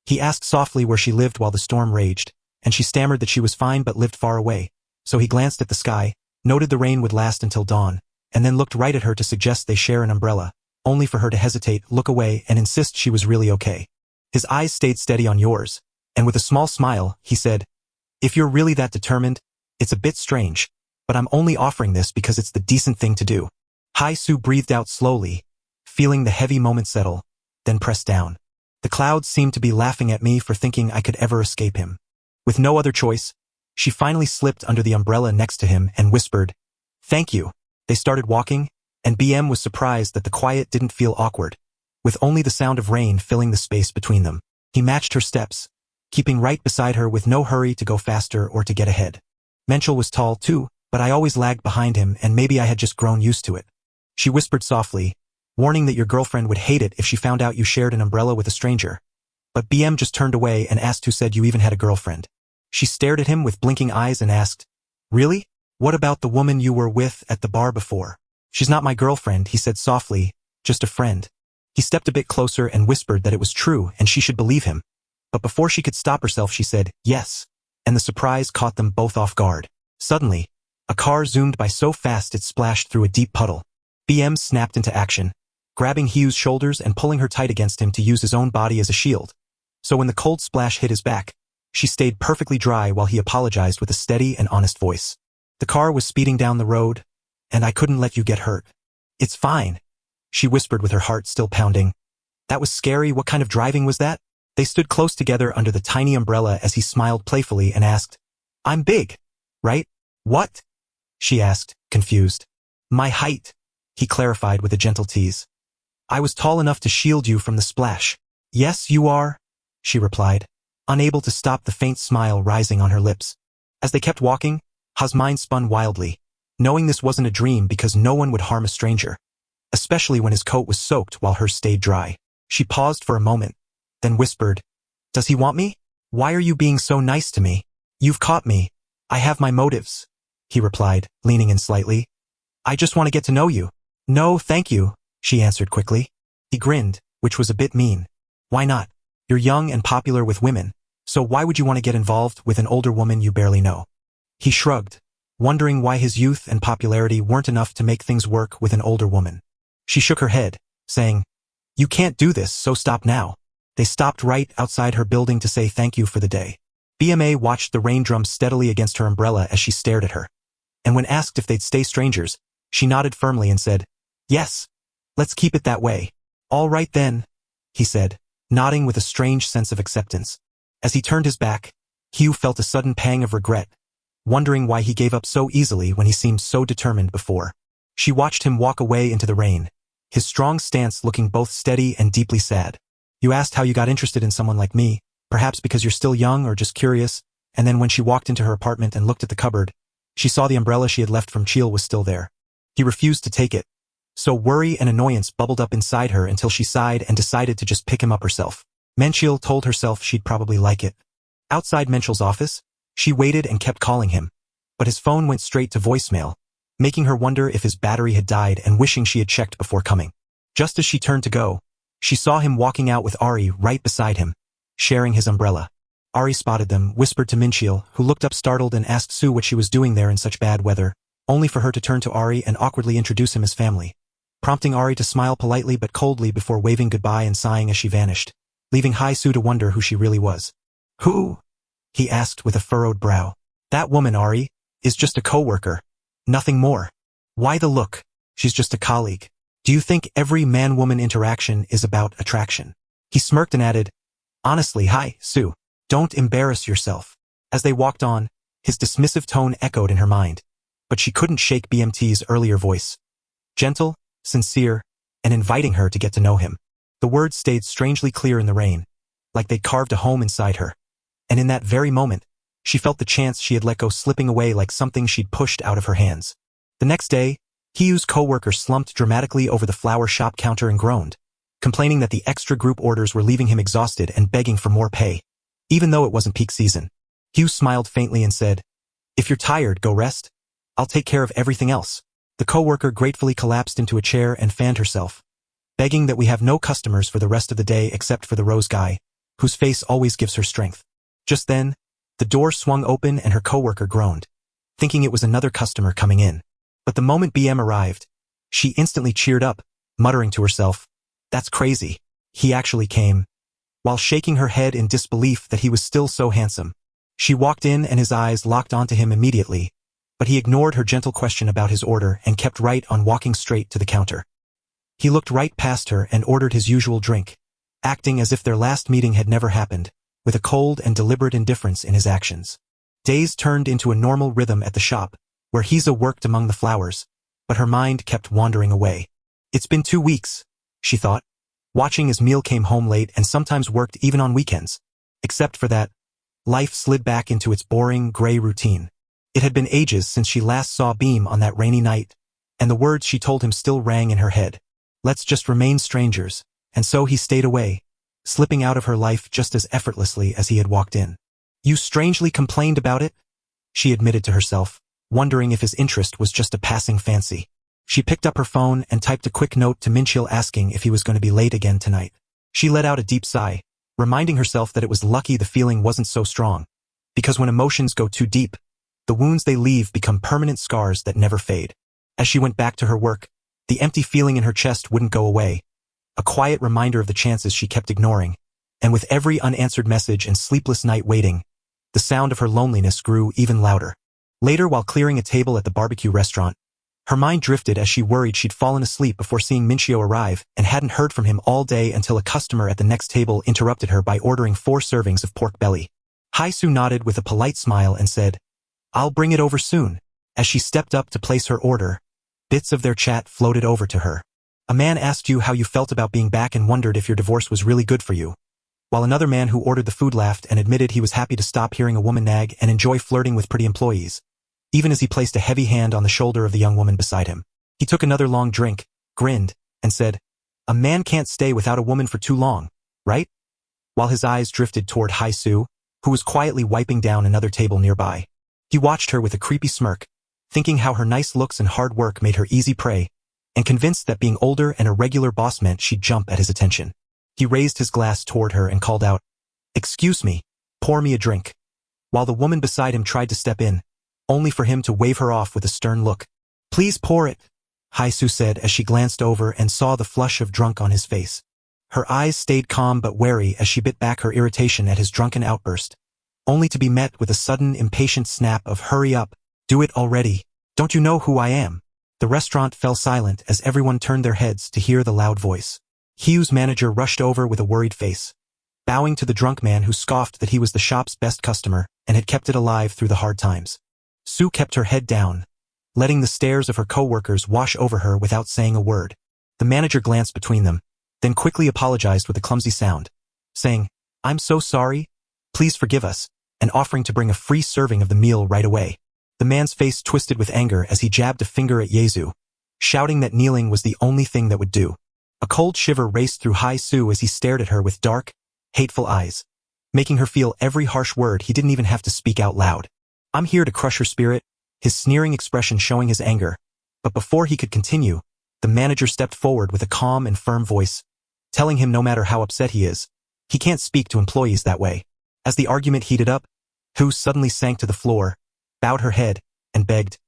Speaker 1: He asked softly where she lived while the storm raged, and she stammered that she was fine but lived far away. So he glanced at the sky, noted the rain would last until dawn, and then looked right at her to suggest they share an umbrella, only for her to hesitate, look away, and insist she was really okay. His eyes stayed steady on yours, and with a small smile, he said, If you're really that determined, it's a bit strange, but I'm only offering this because it's the decent thing to do. Hai-Su breathed out slowly, feeling the heavy moment settle, then pressed down. The clouds seemed to be laughing at me for thinking I could ever escape him. With no other choice, she finally slipped under the umbrella next to him and whispered, Thank you. They started walking, and BM was surprised that the quiet didn't feel awkward, with only the sound of rain filling the space between them. He matched her steps, keeping right beside her with no hurry to go faster or to get ahead. Menchel was tall too, but I always lagged behind him and maybe I had just grown used to it. She whispered softly, warning that your girlfriend would hate it if she found out you shared an umbrella with a stranger. But BM just turned away and asked who said you even had a girlfriend. She stared at him with blinking eyes and asked, Really? What about the woman you were with at the bar before? She's not my girlfriend, he said softly, just a friend. He stepped a bit closer and whispered that it was true and she should believe him. But before she could stop herself she said, Yes, and the surprise caught them both off guard. Suddenly, a car zoomed by so fast it splashed through a deep puddle. BM snapped into action, grabbing Hyu's shoulders and pulling her tight against him to use his own body as a shield. So when the cold splash hit his back, she stayed perfectly dry while he apologized with a steady and honest voice. The car was speeding down the road, and I couldn't let you get hurt. It's fine, she whispered with her heart still pounding. That was scary. What kind of driving was that? They stood close together under the tiny umbrella as he smiled playfully and asked, I'm big, right? What? she asked, confused. My height, he clarified with a gentle tease. I was tall enough to shield you from the splash. Yes, you are, she replied, unable to stop the faint smile rising on her lips. As they kept walking, Ha's mind spun wildly, knowing this wasn't a dream because no one would harm a stranger, especially when his coat was soaked while hers stayed dry. She paused for a moment, then whispered, Does he want me? Why are you being so nice to me? You've caught me. I have my motives, he replied, leaning in slightly. I just want to get to know you. No, thank you, she answered quickly. He grinned, which was a bit mean. Why not? You're young and popular with women, so why would you want to get involved with an older woman you barely know? He shrugged, wondering why his youth and popularity weren't enough to make things work with an older woman. She shook her head, saying, You can't do this, so stop now. They stopped right outside her building to say thank you for the day. BMA watched the rain drum steadily against her umbrella as she stared at her. And when asked if they'd stay strangers, she nodded firmly and said, Yes, let's keep it that way. All right then, he said, nodding with a strange sense of acceptance. As he turned his back, Hugh felt a sudden pang of regret, wondering why he gave up so easily when he seemed so determined before. She watched him walk away into the rain, his strong stance looking both steady and deeply sad. You asked how you got interested in someone like me, perhaps because you're still young or just curious, and then when she walked into her apartment and looked at the cupboard, she saw the umbrella she had left from Cheel was still there. He refused to take it, so worry and annoyance bubbled up inside her until she sighed and decided to just pick him up herself. Menchil told herself she'd probably like it. Outside Menchil's office, she waited and kept calling him, but his phone went straight to voicemail, making her wonder if his battery had died and wishing she had checked before coming. Just as she turned to go, she saw him walking out with Ari right beside him, sharing his umbrella. Ari spotted them, whispered to Minchil, who looked up startled and asked Sue what she was doing there in such bad weather, only for her to turn to Ari and awkwardly introduce him as family, prompting Ari to smile politely but coldly before waving goodbye and sighing as she vanished, leaving Hai Sue to wonder who she really was. Who? He asked with a furrowed brow. That woman, Ari, is just a co-worker. Nothing more. Why the look? She's just a colleague. Do you think every man-woman interaction is about attraction? He smirked and added, Honestly, Hai Sue, don't embarrass yourself. As they walked on, his dismissive tone echoed in her mind, but she couldn't shake BMT's earlier voice. Gentle, sincere, and inviting her to get to know him. The words stayed strangely clear in the rain, like they'd carved a home inside her. And in that very moment, she felt the chance she had let go slipping away like something she'd pushed out of her hands. The next day, Hiyu's co-worker slumped dramatically over the flower shop counter and groaned, complaining that the extra group orders were leaving him exhausted and begging for more pay, even though it wasn't peak season. Hugh smiled faintly and said, If you're tired, go rest. I'll take care of everything else. The co-worker gratefully collapsed into a chair and fanned herself, begging that we have no customers for the rest of the day except for the rose guy, whose face always gives her strength. Just then, the door swung open and her co-worker groaned, thinking it was another customer coming in. But the moment BM arrived, she instantly cheered up, muttering to herself, That's crazy. He actually came, while shaking her head in disbelief that he was still so handsome. She walked in and his eyes locked onto him immediately, but he ignored her gentle question about his order and kept right on walking straight to the counter. He looked right past her and ordered his usual drink, acting as if their last meeting had never happened, with a cold and deliberate indifference in his actions. Days turned into a normal rhythm at the shop, where Hiza worked among the flowers, but her mind kept wandering away. It's been 2 weeks, she thought, watching as Meal came home late and sometimes worked even on weekends. Except for that, life slid back into its boring, gray routine. It had been ages since she last saw Beam on that rainy night, and the words she told him still rang in her head. Let's just remain strangers, and so he stayed away, slipping out of her life just as effortlessly as he had walked in. You strangely complained about it? She admitted to herself, wondering if his interest was just a passing fancy. She picked up her phone and typed a quick note to Minchil asking if he was going to be late again tonight. She let out a deep sigh, reminding herself that it was lucky the feeling wasn't so strong, because when emotions go too deep, the wounds they leave become permanent scars that never fade. As she went back to her work, the empty feeling in her chest wouldn't go away, a quiet reminder of the chances she kept ignoring, and with every unanswered message and sleepless night waiting, the sound of her loneliness grew even louder. Later, while clearing a table at the barbecue restaurant, her mind drifted as she worried she'd fallen asleep before seeing Minchio arrive and hadn't heard from him all day until a customer at the next table interrupted her by ordering 4 servings of pork belly. Hai Su nodded with a polite smile and said, I'll bring it over soon. As she stepped up to place her order, bits of their chat floated over to her. A man asked you how you felt about being back and wondered if your divorce was really good for you, while another man who ordered the food laughed and admitted he was happy to stop hearing a woman nag and enjoy flirting with pretty employees, even as he placed a heavy hand on the shoulder of the young woman beside him. He took another long drink, grinned, and said, "A man can't stay without a woman for too long, right?" While his eyes drifted toward Hai-Su, who was quietly wiping down another table nearby. He watched her with a creepy smirk, thinking how her nice looks and hard work made her easy prey, and convinced that being older and a regular boss meant she'd jump at his attention. He raised his glass toward her and called out, "Excuse me, pour me a drink," while the woman beside him tried to step in, only for him to wave her off with a stern look. "Please pour it," Hai-Su said as she glanced over and saw the flush of drunk on his face. Her eyes stayed calm but wary as she bit back her irritation at his drunken outburst, only to be met with a sudden impatient snap of "Hurry up, do it already, don't you know who I am?" The restaurant fell silent as everyone turned their heads to hear the loud voice. Hugh's manager rushed over with a worried face, bowing to the drunk man who scoffed that he was the shop's best customer and had kept it alive through the hard times. Sue kept her head down, letting the stares of her co-workers wash over her without saying a word. The manager glanced between them, then quickly apologized with a clumsy sound, saying, "I'm so sorry, please forgive us," and offering to bring a free serving of the meal right away. The man's face twisted with anger as he jabbed a finger at Yezu, shouting that kneeling was the only thing that would do. A cold shiver raced through Hai-Su as he stared at her with dark, hateful eyes, making her feel every harsh word he didn't even have to speak out loud. "I'm here to crush her spirit," his sneering expression showing his anger, but before he could continue, the manager stepped forward with a calm and firm voice, telling him no matter how upset he is, he can't speak to employees that way. As the argument heated up, Hu suddenly sank to the floor, bowed her head, and begged,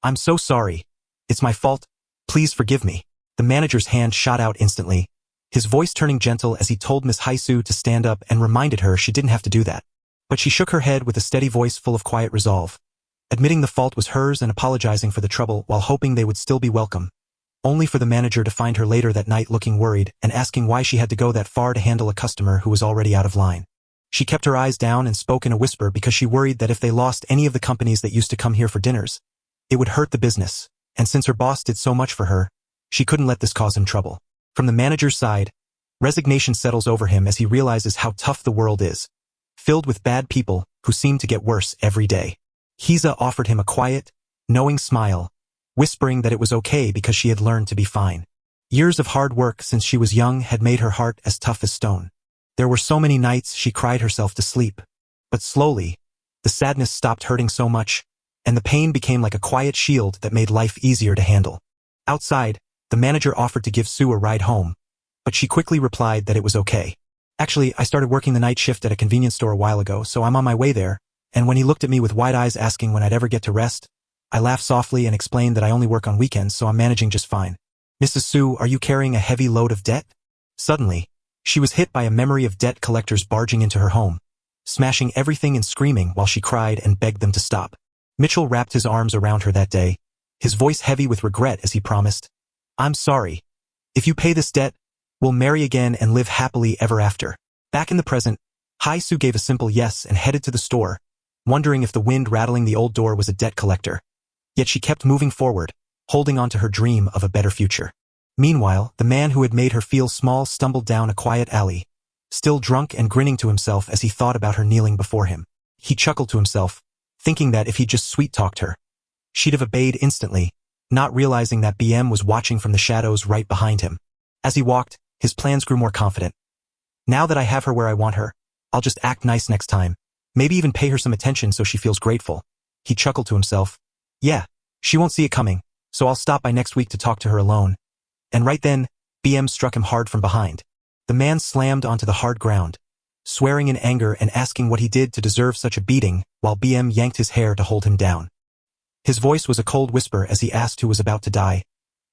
Speaker 1: "I'm so sorry. It's my fault. Please forgive me." The manager's hand shot out instantly, his voice turning gentle as he told Miss Hai-Su to stand up and reminded her she didn't have to do that. But she shook her head with a steady voice full of quiet resolve, admitting the fault was hers and apologizing for the trouble while hoping they would still be welcome, only for the manager to find her later that night looking worried and asking why she had to go that far to handle a customer who was already out of line. She kept her eyes down and spoke in a whisper because she worried that if they lost any of the companies that used to come here for dinners, it would hurt the business, and since her boss did so much for her, she couldn't let this cause him trouble. From the manager's side, resignation settles over him as he realizes how tough the world is, filled with bad people who seem to get worse every day. Hiza offered him a quiet, knowing smile, whispering that it was okay because she had learned to be fine. Years of hard work since she was young had made her heart as tough as stone. There were so many nights she cried herself to sleep, but slowly, the sadness stopped hurting so much, and the pain became like a quiet shield that made life easier to handle. Outside, the manager offered to give Sue a ride home, but she quickly replied that it was okay. "Actually, I started working the night shift at a convenience store a while ago, so I'm on my way there," and when he looked at me with wide eyes asking when I'd ever get to rest, I laughed softly and explained that I only work on weekends, so I'm managing just fine. "Mrs. Sue, are you carrying a heavy load of debt?" Suddenly, she was hit by a memory of debt collectors barging into her home, smashing everything and screaming while she cried and begged them to stop. Mitchell wrapped his arms around her that day, his voice heavy with regret as he promised, "I'm sorry. If you pay this debt, we'll marry again and live happily ever after." Back in the present, Hai-Su gave a simple yes and headed to the store, wondering if the wind rattling the old door was a debt collector. Yet she kept moving forward, holding on to her dream of a better future. Meanwhile, the man who had made her feel small stumbled down a quiet alley, still drunk and grinning to himself as he thought about her kneeling before him. He chuckled to himself, thinking that if he just sweet-talked her, she'd have obeyed instantly, not realizing that BM was watching from the shadows right behind him. As he walked, his plans grew more confident. "Now that I have her where I want her, I'll just act nice next time, maybe even pay her some attention so she feels grateful." He chuckled to himself. "Yeah, she won't see it coming, so I'll stop by next week to talk to her alone." And right then, BM struck him hard from behind. The man slammed onto the hard ground, swearing in anger and asking what he did to deserve such a beating, while BM yanked his hair to hold him down. His voice was a cold whisper as he asked who was about to die.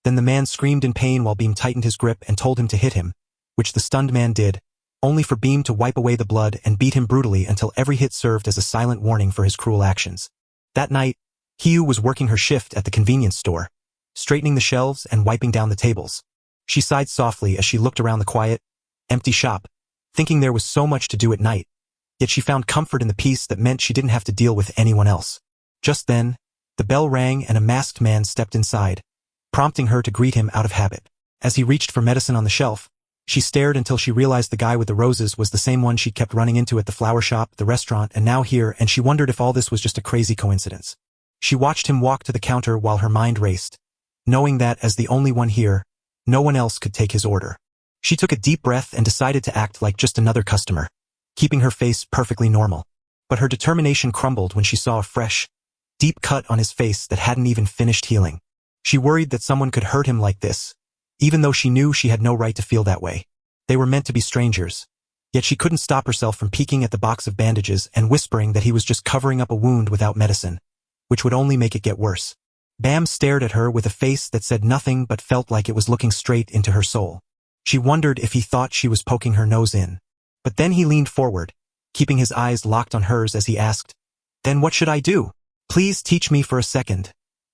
Speaker 1: Then the man screamed in pain while Beam tightened his grip and told him to hit him, which the stunned man did, only for Beam to wipe away the blood and beat him brutally until every hit served as a silent warning for his cruel actions. That night, Hiyu was working her shift at the convenience store, straightening the shelves and wiping down the tables. She sighed softly as she looked around the quiet, empty shop, thinking there was so much to do at night, yet she found comfort in the peace that meant she didn't have to deal with anyone else. Just then, The bell rang and a masked man stepped inside, prompting her to greet him out of habit. As he reached for medicine on the shelf, she stared until she realized the guy with the roses was the same one she'd kept running into at the flower shop, the restaurant, and now here, and she wondered if all this was just a crazy coincidence. She watched him walk to the counter while her mind raced, knowing that, as the only one here, no one else could take his order. She took a deep breath and decided to act like just another customer, keeping her face perfectly normal. But her determination crumbled when she saw a fresh, deep cut on his face that hadn't even finished healing. She worried that someone could hurt him like this, even though she knew she had no right to feel that way. They were meant to be strangers, yet she couldn't stop herself from peeking at the box of bandages and whispering that he was just covering up a wound without medicine, which would only make it get worse. Bam stared at her with a face that said nothing but felt like it was looking straight into her soul. She wondered if he thought she was poking her nose in. But then he leaned forward, keeping his eyes locked on hers as he asked, "Then what should I do? Please teach me for a second."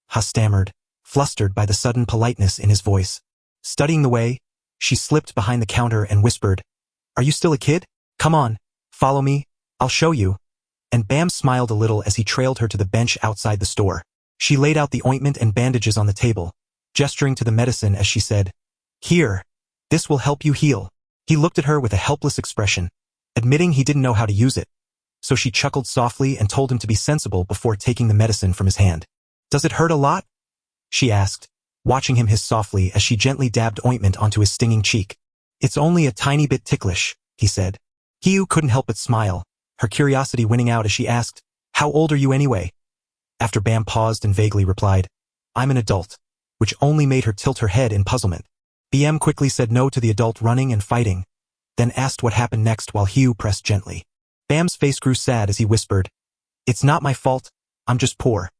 Speaker 1: Ha stammered, flustered by the sudden politeness in his voice. Studying the way, she slipped behind the counter and whispered, "Are you still a kid? Come on, follow me, I'll show you." And Bam smiled a little as he trailed her to the bench outside the store. She laid out the ointment and bandages on the table, gesturing to the medicine as she said, "Here, this will help you heal." He looked at her with a helpless expression, admitting he didn't know how to use it, so she chuckled softly and told him to be sensible before taking the medicine from his hand. "Does it hurt a lot?" she asked, watching him hiss softly as she gently dabbed ointment onto his stinging cheek. "It's only a tiny bit ticklish," he said. Hiyu couldn't help but smile, her curiosity winning out as she asked, "How old are you anyway?" After Bam paused and vaguely replied, "I'm an adult," which only made her tilt her head in puzzlement. BM quickly said no to the adult running and fighting, then asked what happened next while Hiyu pressed gently. Bam's face grew sad as he whispered, "It's not my fault, I'm just poor."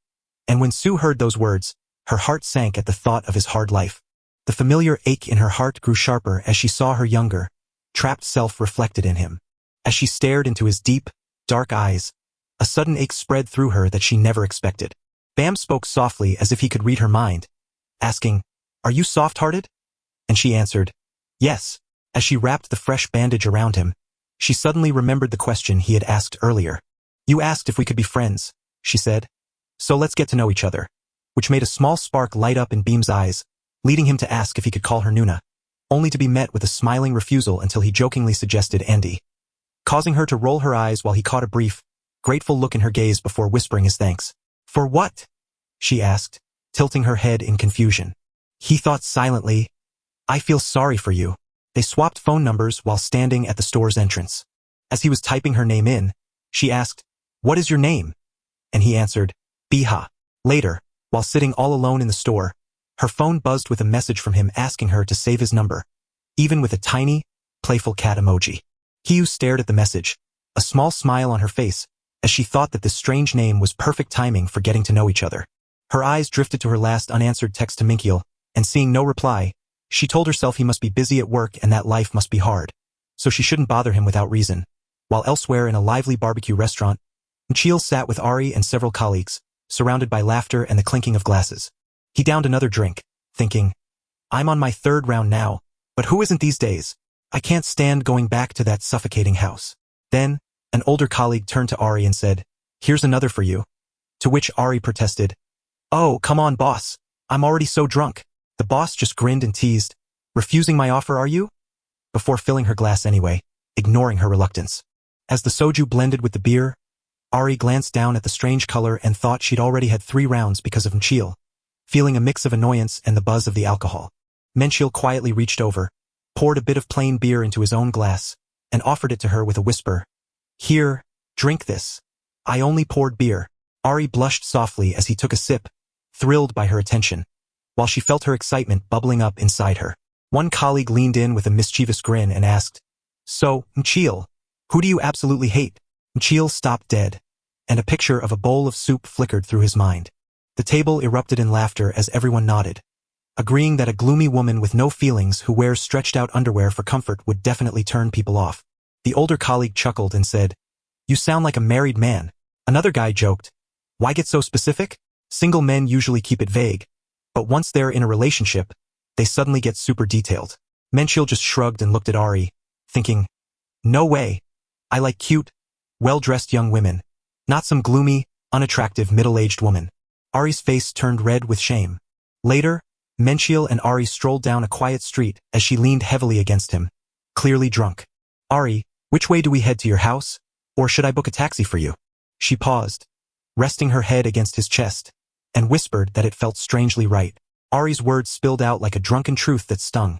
Speaker 1: And when Sue heard those words, her heart sank at the thought of his hard life. The familiar ache in her heart grew sharper as she saw her younger, trapped self reflected in him. As she stared into his deep, dark eyes, a sudden ache spread through her that she never expected. Bam spoke softly as if he could read her mind, asking, "Are you soft-hearted?" And she answered, "Yes." As she wrapped the fresh bandage around him, she suddenly remembered the question he had asked earlier. "You asked if we could be friends," she said. "So let's get to know each other," which made a small spark light up in Beam's eyes, leading him to ask if he could call her Nuna, only to be met with a smiling refusal until he jokingly suggested Andy, causing her to roll her eyes while he caught a brief, grateful look in her gaze before whispering his thanks. "For what?" she asked, tilting her head in confusion. He thought silently, "I feel sorry for you." They swapped phone numbers while standing at the store's entrance. As he was typing her name in, she asked, "What is your name?" And he answered, "Biha." Later, while sitting all alone in the store, her phone buzzed with a message from him asking her to save his number, even with a tiny, playful cat emoji. Hiyu stared at the message, a small smile on her face, as she thought that this strange name was perfect timing for getting to know each other. Her eyes drifted to her last unanswered text to Minkyul, and seeing no reply, she told herself he must be busy at work and that life must be hard, so she shouldn't bother him without reason. While elsewhere in a lively barbecue restaurant, Minkyul sat with Ari and several colleagues, surrounded by laughter and the clinking of glasses. He downed another drink, thinking, "I'm on my third round now, but who isn't these days? I can't stand going back to that suffocating house." Then, an older colleague turned to Ari and said, "Here's another for you." To which Ari protested, "Oh, come on, boss. I'm already so drunk." The boss just grinned and teased, "Refusing my offer, are you?" Before filling her glass anyway, ignoring her reluctance. As the soju blended with the beer, Ari glanced down at the strange color and thought she'd already had 3 rounds because of Minkyul, feeling a mix of annoyance and the buzz of the alcohol. Minkyul quietly reached over, poured a bit of plain beer into his own glass, and offered it to her with a whisper, "Here, drink this. I only poured beer." Ari blushed softly as he took a sip, thrilled by her attention, while she felt her excitement bubbling up inside her. One colleague leaned in with a mischievous grin and asked, "So, Minkyul, who do you absolutely hate?" Minkyul stopped dead, and a picture of a bowl of soup flickered through his mind. The table erupted in laughter as everyone nodded, agreeing that a gloomy woman with no feelings who wears stretched-out underwear for comfort would definitely turn people off. The older colleague chuckled and said, "You sound like a married man." Another guy joked, "Why get so specific? Single men usually keep it vague, but once they're in a relationship, they suddenly get super detailed." Minkyul just shrugged and looked at Ari, thinking, "No way. I like cute, well-dressed young women, not some gloomy, unattractive middle-aged woman." Ari's face turned red with shame. Later, Menchiel and Ari strolled down a quiet street as she leaned heavily against him, clearly drunk. Ari, which way do we head to your house? Or should I book a taxi for you? She paused, resting her head against his chest, and whispered that it felt strangely right. Ari's words spilled out like a drunken truth that stung,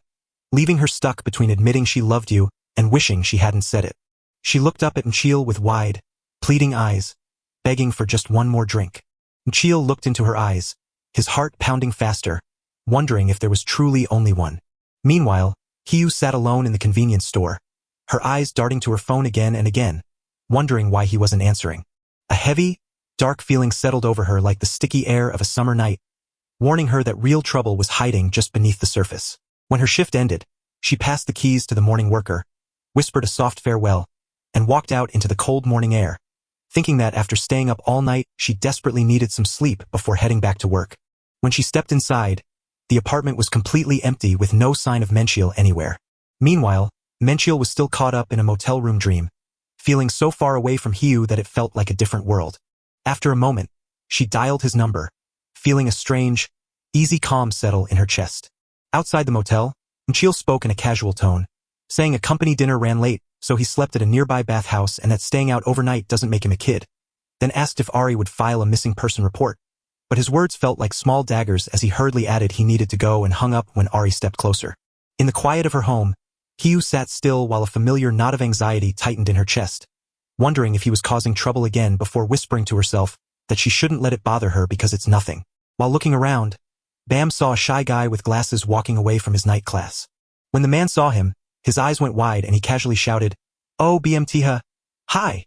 Speaker 1: leaving her stuck between admitting she loved you and wishing she hadn't said it. She looked up at Menchiel with wide, pleading eyes, begging for just one more drink. Menchiel looked into her eyes, his heart pounding faster, wondering if there was truly only one. Meanwhile, Hiyu sat alone in the convenience store, her eyes darting to her phone again and again, wondering why he wasn't answering. A heavy, dark feeling settled over her like the sticky air of a summer night, warning her that real trouble was hiding just beneath the surface. When her shift ended, she passed the keys to the morning worker, whispered a soft farewell, and walked out into the cold morning air, thinking that after staying up all night, she desperately needed some sleep before heading back to work. When she stepped inside, the apartment was completely empty with no sign of Menchiel anywhere. Meanwhile, Menchiel was still caught up in a motel room dream, feeling so far away from Hiyu that it felt like a different world. After a moment, she dialed his number, feeling a strange, easy calm settle in her chest. Outside the motel, Menchiel spoke in a casual tone, saying a company dinner ran late, so he slept at a nearby bathhouse and that staying out overnight doesn't make him a kid. Then asked if Ari would file a missing person report, but his words felt like small daggers as he hurriedly added he needed to go and hung up when Ari stepped closer. In the quiet of her home, Hiyu sat still while a familiar knot of anxiety tightened in her chest, wondering if he was causing trouble again before whispering to herself that she shouldn't let it bother her because it's nothing. While looking around, Bam saw a shy guy with glasses walking away from his night class. When the man saw him, his eyes went wide and he casually shouted, "Oh, BMTha, hi."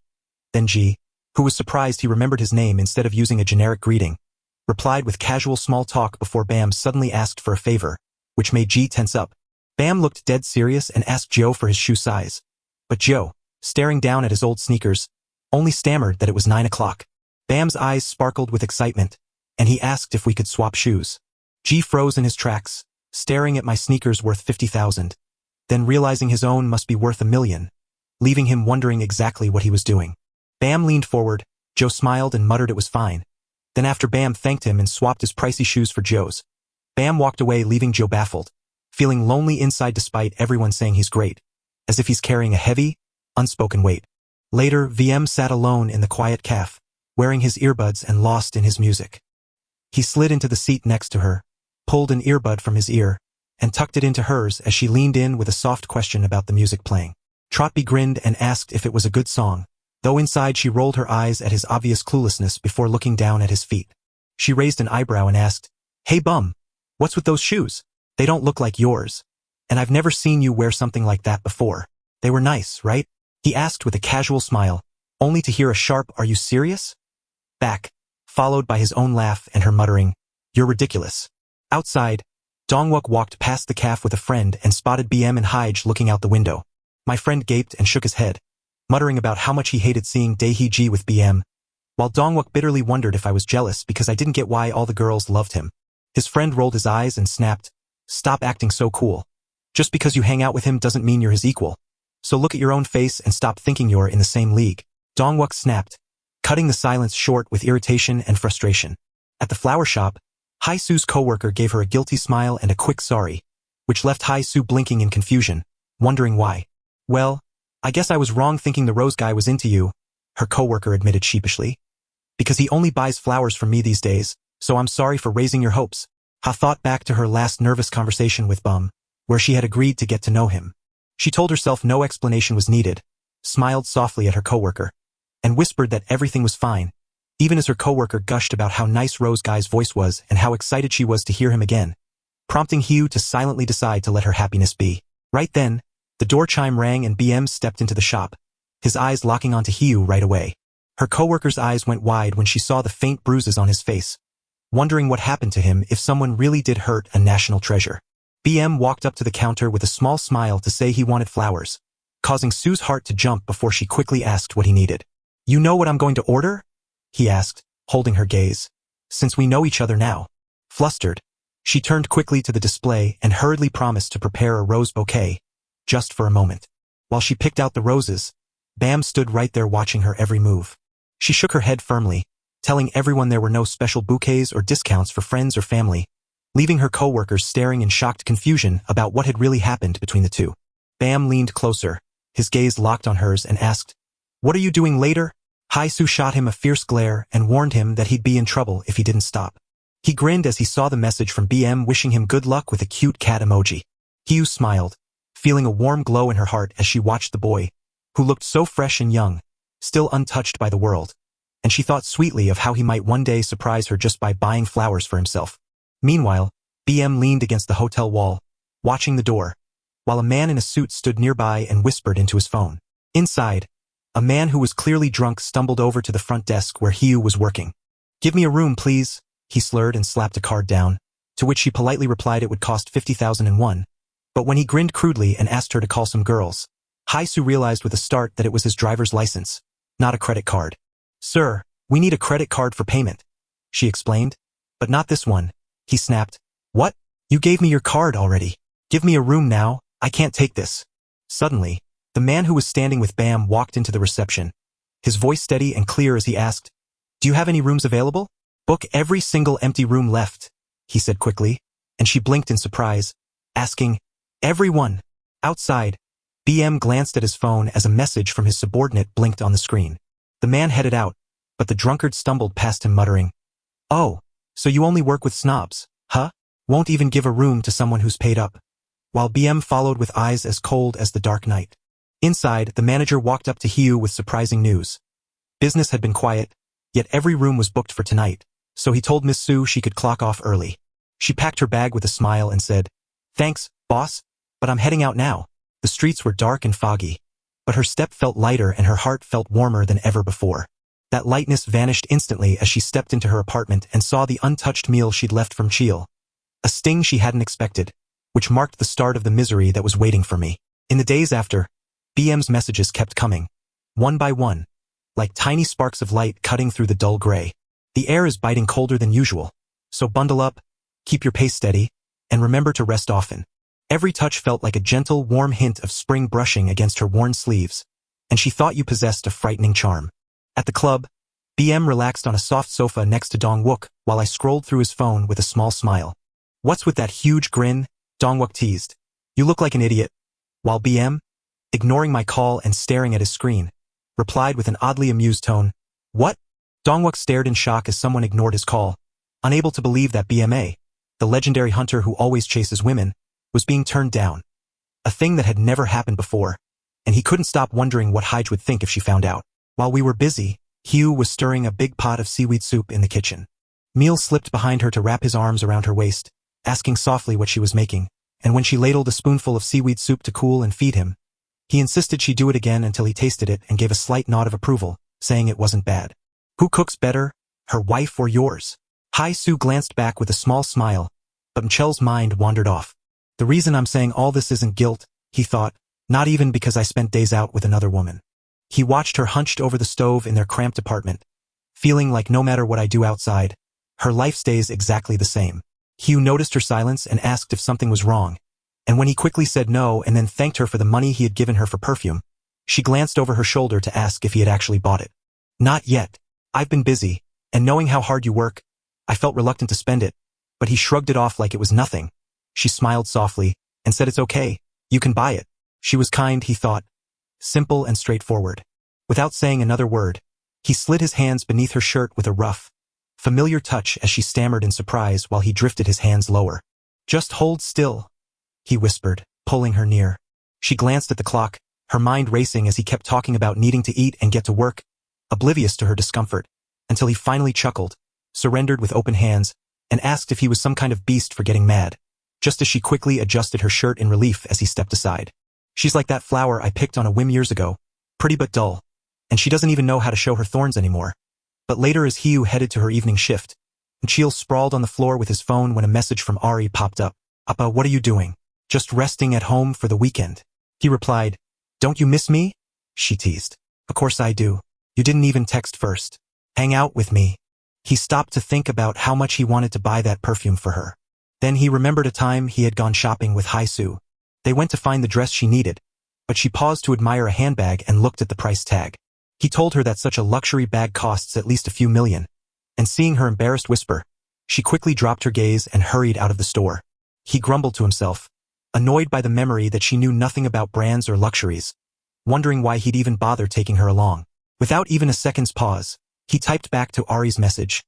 Speaker 1: Then G, who was surprised he remembered his name instead of using a generic greeting, replied with casual small talk before Bam suddenly asked for a favor, which made G tense up. Bam looked dead serious and asked Joe for his shoe size. But Joe, staring down at his old sneakers, only stammered that it was 9 o'clock. Bam's eyes sparkled with excitement, and he asked if we could swap shoes. G froze in his tracks, staring at my sneakers worth 50,000, then realizing his own must be worth 1,000,000, leaving him wondering exactly what he was doing. Bam leaned forward, Joe smiled and muttered it was fine. Then after Bam thanked him and swapped his pricey shoes for Joe's, Bam walked away leaving Joe baffled, feeling lonely inside despite everyone saying he's great, as if he's carrying a heavy, unspoken weight. Later, VM sat alone in the quiet cafe, wearing his earbuds and lost in his music. He slid into the seat next to her, pulled an earbud from his ear, and tucked it into hers as she leaned in with a soft question about the music playing. Trotby grinned and asked if it was a good song, though inside she rolled her eyes at his obvious cluelessness before looking down at his feet. She raised an eyebrow and asked, "Hey bum, what's with those shoes? They don't look like yours. And I've never seen you wear something like that before. They were nice, right?" He asked with a casual smile, only to hear a sharp "Are you serious?" back, followed by his own laugh and her muttering, "You're ridiculous." Outside, Dongwook walked past the cafe with a friend and spotted BM and Hyge looking out the window. My friend gaped and shook his head, muttering about how much he hated seeing Dae-hee with BM, while Dongwook bitterly wondered if I was jealous because I didn't get why all the girls loved him. His friend rolled his eyes and snapped, "Stop acting so cool. Just because you hang out with him doesn't mean you're his equal. So look at your own face and stop thinking you're in the same league." Dongwook snapped, cutting the silence short with irritation and frustration. At the flower shop, Hai-Su's coworker gave her a guilty smile and a quick sorry, which left Hai-Su blinking in confusion, wondering why. "Well, I guess I was wrong thinking the rose guy was into you," her coworker admitted sheepishly. "Because he only buys flowers from me these days, so I'm sorry for raising your hopes." Ha thought back to her last nervous conversation with Bum, where she had agreed to get to know him. She told herself no explanation was needed, smiled softly at her coworker, and whispered that everything was fine, even as her coworker gushed about how nice Rose Guy's voice was and how excited she was to hear him again, prompting Hiyu to silently decide to let her happiness be. Right then, the door chime rang and BM stepped into the shop, his eyes locking onto Hiyu right away. Her coworker's eyes went wide when she saw the faint bruises on his face, wondering what happened to him if someone really did hurt a national treasure. BM walked up to the counter with a small smile to say he wanted flowers, causing Sue's heart to jump before she quickly asked what he needed. "You know what I'm going to order?" he asked, holding her gaze. "Since we know each other now." Flustered, she turned quickly to the display and hurriedly promised to prepare a rose bouquet, just for a moment. While she picked out the roses, Bam stood right there watching her every move. She shook her head firmly, telling everyone there were no special bouquets or discounts for friends or family, leaving her coworkers staring in shocked confusion about what had really happened between the two. Bam leaned closer, his gaze locked on hers, and asked, "What are you doing later?" Hae-soo shot him a fierce glare and warned him that he'd be in trouble if he didn't stop. He grinned as he saw the message from BM wishing him good luck with a cute cat emoji. Hye smiled, feeling a warm glow in her heart as she watched the boy, who looked so fresh and young, still untouched by the world, and she thought sweetly of how he might one day surprise her just by buying flowers for himself. Meanwhile, BM leaned against the hotel wall, watching the door, while a man in a suit stood nearby and whispered into his phone. Inside, a man who was clearly drunk stumbled over to the front desk where Hye was working. "Give me a room, please," he slurred and slapped a card down, to which she politely replied it would cost 50,001. But when he grinned crudely and asked her to call some girls, Hae-soo realized with a start that it was his driver's license, not a credit card. "Sir, we need a credit card for payment," she explained. "But not this one," he snapped. "What? You gave me your card already. Give me a room now, I can't take this." Suddenly, the man who was standing with Bam walked into the reception, his voice steady and clear as he asked, "Do you have any rooms available?" "Book every single empty room left," he said quickly, and she blinked in surprise, asking, "Everyone?" Outside, BM glanced at his phone as a message from his subordinate blinked on the screen. The man headed out, but the drunkard stumbled past him muttering, "Oh, so you only work with snobs, huh? Won't even give a room to someone who's paid up," while BM followed with eyes as cold as the dark night. Inside, the manager walked up to Hye with surprising news. Business had been quiet, yet every room was booked for tonight, so he told Miss Sue she could clock off early. She packed her bag with a smile and said, "Thanks, boss, but I'm heading out now." The streets were dark and foggy, but her step felt lighter and her heart felt warmer than ever before. That lightness vanished instantly as she stepped into her apartment and saw the untouched meal she'd left from Cheel. A sting she hadn't expected, which marked the start of the misery that was waiting for me. In the days after, BM's messages kept coming, one by one, like tiny sparks of light cutting through the dull gray. "The air is biting colder than usual, so bundle up, keep your pace steady, and remember to rest often." Every touch felt like a gentle, warm hint of spring brushing against her worn sleeves, and she thought you possessed a frightening charm. At the club, BM relaxed on a soft sofa next to Dong-wook while I scrolled through his phone with a small smile. "What's with that huge grin?" Dong-wook teased. "You look like an idiot." While BM, ignoring my call and staring at his screen, replied with an oddly amused tone, "What?" Dong-wook stared in shock as someone ignored his call, unable to believe that BMA, the legendary hunter who always chases women, was being turned down. A thing that had never happened before, and he couldn't stop wondering what Hyde would think if she found out. While we were busy, Hye was stirring a big pot of seaweed soup in the kitchen. Meal slipped behind her to wrap his arms around her waist, asking softly what she was making, and when she ladled a spoonful of seaweed soup to cool and feed him, he insisted she do it again until he tasted it and gave a slight nod of approval, saying it wasn't bad. "Who cooks better, her wife or yours?" Hae-soo glanced back with a small smile, but Michelle's mind wandered off. "The reason I'm saying all this isn't guilt," he thought, "not even because I spent days out with another woman." He watched her hunched over the stove in their cramped apartment, feeling like no matter what I do outside, her life stays exactly the same. Hye noticed her silence and asked if something was wrong, and when he quickly said no and then thanked her for the money he had given her for perfume, she glanced over her shoulder to ask if he had actually bought it. "Not yet. I've been busy, and knowing how hard you work, I felt reluctant to spend it," but he shrugged it off like it was nothing. She smiled softly and said, "It's okay, you can buy it." She was kind, he thought, simple and straightforward. Without saying another word, he slid his hands beneath her shirt with a rough, familiar touch as she stammered in surprise while he drifted his hands lower. "Just hold still," he whispered, pulling her near. She glanced at the clock, her mind racing as he kept talking about needing to eat and get to work, oblivious to her discomfort, until he finally chuckled, surrendered with open hands, and asked if he was some kind of beast for getting mad, just as she quickly adjusted her shirt in relief as he stepped aside. "She's like that flower I picked on a whim years ago, pretty but dull, and she doesn't even know how to show her thorns anymore." But later as Hye headed to her evening shift, Cheel sprawled on the floor with his phone when a message from Ari popped up. "Appa, what are you doing? Just resting at home for the weekend?" He replied, "Don't you miss me?" She teased. "Of course I do. You didn't even text first. Hang out with me." He stopped to think about how much he wanted to buy that perfume for her. Then he remembered a time he had gone shopping with Hae-soo. They went to find the dress she needed, but she paused to admire a handbag and looked at the price tag. He told her that such a luxury bag costs at least a few million, and seeing her embarrassed whisper, she quickly dropped her gaze and hurried out of the store. He grumbled to himself, annoyed by the memory that she knew nothing about brands or luxuries, wondering why he'd even bother taking her along. Without even a second's pause, he typed back to Ari's message.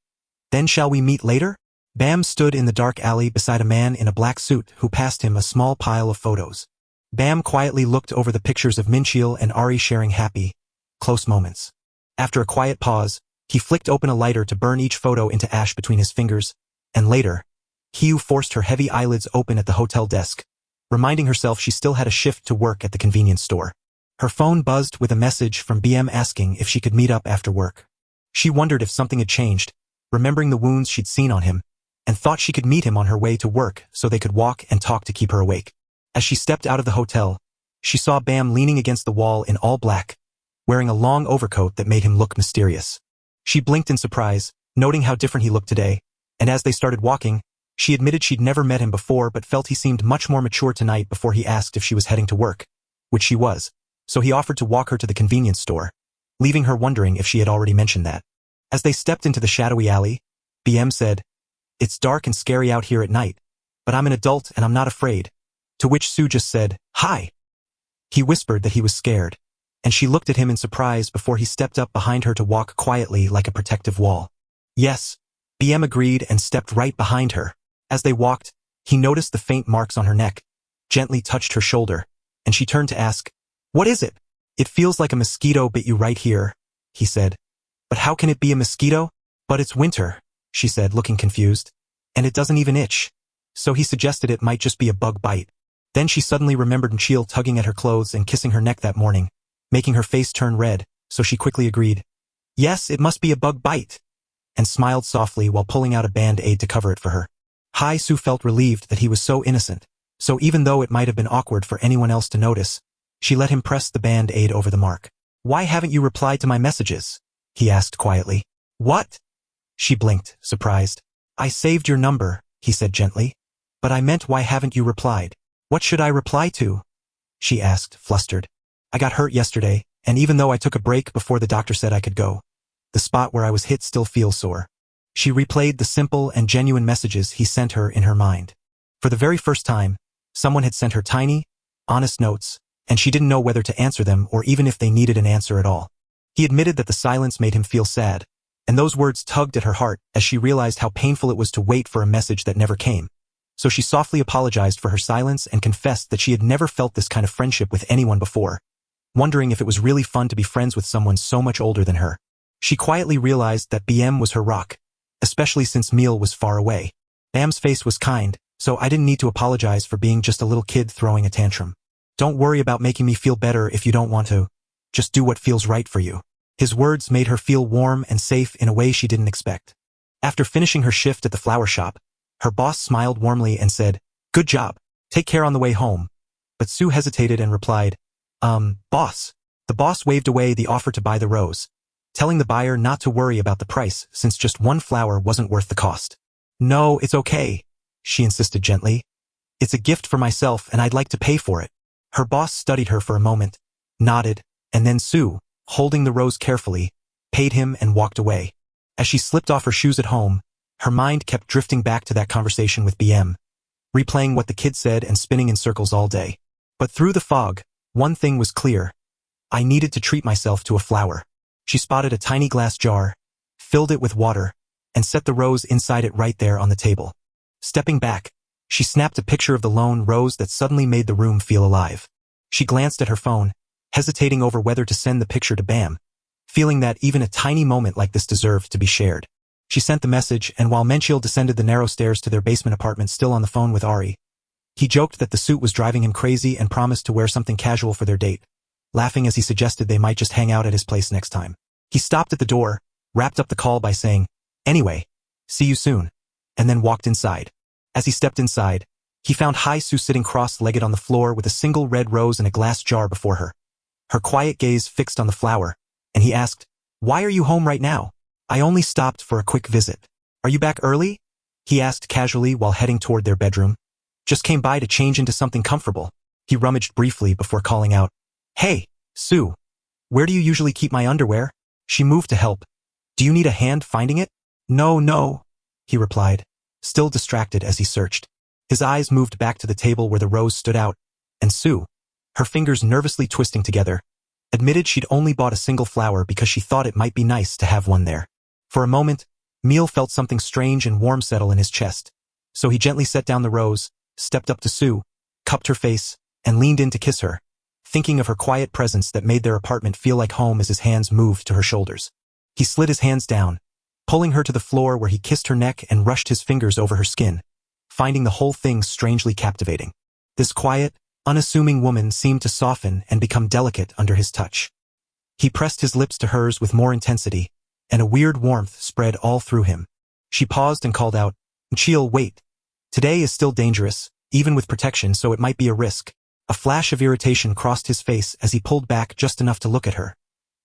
Speaker 1: Then shall we meet later? Bam stood in the dark alley beside a man in a black suit who passed him a small pile of photos. Bam quietly looked over the pictures of Minchil and Ari sharing happy, close moments. After a quiet pause, he flicked open a lighter to burn each photo into ash between his fingers, and later, Hiu forced her heavy eyelids open at the hotel desk, reminding herself she still had a shift to work at the convenience store. Her phone buzzed with a message from BM asking if she could meet up after work. She wondered if something had changed, remembering the wounds she'd seen on him, and thought she could meet him on her way to work so they could walk and talk to keep her awake. As she stepped out of the hotel, she saw Bam leaning against the wall in all black, wearing a long overcoat that made him look mysterious. She blinked in surprise, noting how different he looked today, and as they started walking, she admitted she'd never met him before but felt he seemed much more mature tonight before he asked if she was heading to work, which she was, so he offered to walk her to the convenience store, leaving her wondering if she had already mentioned that. As they stepped into the shadowy alley, BM said, "It's dark and scary out here at night, but I'm an adult and I'm not afraid," to which Sue just said, "Hi." He whispered that he was scared, and she looked at him in surprise before he stepped up behind her to walk quietly like a protective wall. "Yes," BM agreed and stepped right behind her. As they walked, he noticed the faint marks on her neck, gently touched her shoulder, and she turned to ask, "What is it?" "It feels like a mosquito bit you right here," he said. "But how can it be a mosquito?" "But it's winter," she said, looking confused, "and it doesn't even itch." So he suggested it might just be a bug bite. Then she suddenly remembered Mchil tugging at her clothes and kissing her neck that morning, making her face turn red, so she quickly agreed, "Yes, it must be a bug bite," and smiled softly while pulling out a band-aid to cover it for her. Hai Su felt relieved that he was so innocent, so even though it might have been awkward for anyone else to notice, she let him press the band-aid over the mark. "Why haven't you replied to my messages?" he asked quietly. "What?" She blinked, surprised. "I saved your number," he said gently. "But I meant why haven't you replied?" "What should I reply to?" she asked, flustered. "I got hurt yesterday, and even though I took a break before the doctor said I could go, the spot where I was hit still feels sore." She replayed the simple and genuine messages he sent her in her mind. For the very first time, someone had sent her tiny, honest notes, and she didn't know whether to answer them or even if they needed an answer at all. He admitted that the silence made him feel sad, and those words tugged at her heart as she realized how painful it was to wait for a message that never came. So she softly apologized for her silence and confessed that she had never felt this kind of friendship with anyone before, wondering if it was really fun to be friends with someone so much older than her. She quietly realized that BM was her rock, especially since Meal was far away. Bam's face was kind, so I didn't need to apologize for being just a little kid throwing a tantrum. "Don't worry about making me feel better if you don't want to. Just do what feels right for you." His words made her feel warm and safe in a way she didn't expect. After finishing her shift at the flower shop, her boss smiled warmly and said, "Good job. Take care on the way home." But Sue hesitated and replied, Boss." The boss waved away the offer to buy the rose, telling the buyer not to worry about the price since just one flower wasn't worth the cost. "No, it's okay," she insisted gently. "It's a gift for myself and I'd like to pay for it." Her boss studied her for a moment, nodded, and then Sue, holding the rose carefully, paid him and walked away. As she slipped off her shoes at home, her mind kept drifting back to that conversation with BM, replaying what the kid said and spinning in circles all day. But through the fog, one thing was clear. I needed to treat myself to a flower. She spotted a tiny glass jar, filled it with water, and set the rose inside it right there on the table. Stepping back, she snapped a picture of the lone rose that suddenly made the room feel alive. She glanced at her phone, hesitating over whether to send the picture to Bam, feeling that even a tiny moment like this deserved to be shared. She sent the message, and while Menchil descended the narrow stairs to their basement apartment still on the phone with Ari, he joked that the suit was driving him crazy and promised to wear something casual for their date, laughing as he suggested they might just hang out at his place next time. He stopped at the door, wrapped up the call by saying, "Anyway, see you soon," and then walked inside. As he stepped inside, he found Hai Su sitting cross-legged on the floor with a single red rose and a glass jar before her, her quiet gaze fixed on the flower, and he asked, "Why are you home right now?" "I only stopped for a quick visit." "Are you back early?" he asked casually while heading toward their bedroom. "Just came by to change into something comfortable." He rummaged briefly before calling out, "Hey, Sue, where do you usually keep my underwear?" She moved to help. "Do you need a hand finding it?" No, no, he replied, still distracted as he searched. His eyes moved back to the table where the rose stood out, and Sue, her fingers nervously twisting together, admitted she'd only bought a single flower because she thought it might be nice to have one there. For a moment, Emil felt something strange and warm settle in his chest, so he gently set down the rose, stepped up to Sue, cupped her face, and leaned in to kiss her, thinking of her quiet presence that made their apartment feel like home as his hands moved to her shoulders. He slid his hands down, pulling her to the floor where he kissed her neck and rushed his fingers over her skin, finding the whole thing strangely captivating. This quiet, unassuming woman seemed to soften and become delicate under his touch. He pressed his lips to hers with more intensity, and a weird warmth spread all through him. She paused and called out, "Chill, wait. Today is still dangerous, even with protection, so it might be a risk." A flash of irritation crossed his face as he pulled back just enough to look at her,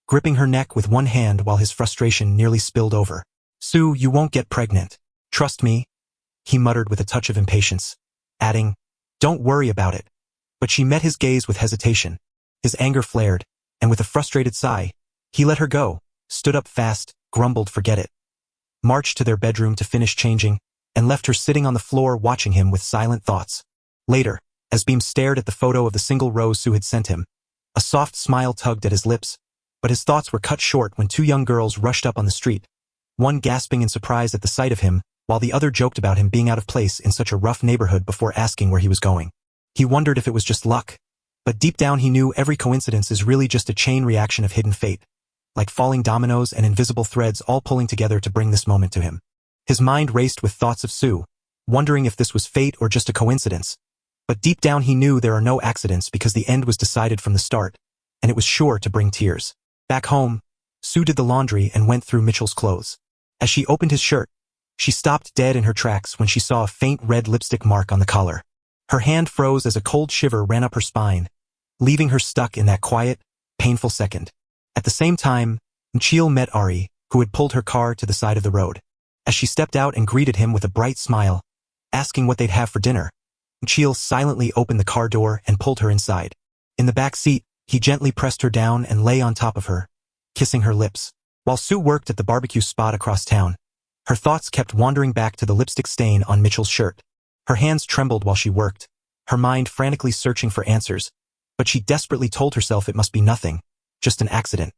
Speaker 1: gripping her neck with one hand while his frustration nearly spilled over. "Sue, you won't get pregnant. Trust me," he muttered with a touch of impatience, adding, "Don't worry about it." But she met his gaze with hesitation. His anger flared, and with a frustrated sigh, he let her go, stood up fast, grumbled forget it, marched to their bedroom to finish changing, and left her sitting on the floor watching him with silent thoughts. Later, as Beam stared at the photo of the single rose Sue had sent him, a soft smile tugged at his lips, but his thoughts were cut short when two young girls rushed up on the street, one gasping in surprise at the sight of him, while the other joked about him being out of place in such a rough neighborhood before asking where he was going. He wondered if it was just luck, but deep down he knew every coincidence is really just a chain reaction of hidden fate, like falling dominoes and invisible threads all pulling together to bring this moment to him. His mind raced with thoughts of Sue, wondering if this was fate or just a coincidence. But deep down he knew there are no accidents because the end was decided from the start, and it was sure to bring tears. Back home, Sue did the laundry and went through Mitchell's clothes. As she opened his shirt, she stopped dead in her tracks when she saw a faint red lipstick mark on the collar. Her hand froze as a cold shiver ran up her spine, leaving her stuck in that quiet, painful second. At the same time, Mchiel met Ari, who had pulled her car to the side of the road. As she stepped out and greeted him with a bright smile, asking what they'd have for dinner, Mchiel silently opened the car door and pulled her inside. In the back seat, he gently pressed her down and lay on top of her, kissing her lips. While Sue worked at the barbecue spot across town, her thoughts kept wandering back to the lipstick stain on Mitchell's shirt. Her hands trembled while she worked, her mind frantically searching for answers, but she desperately told herself it must be nothing, just an accident.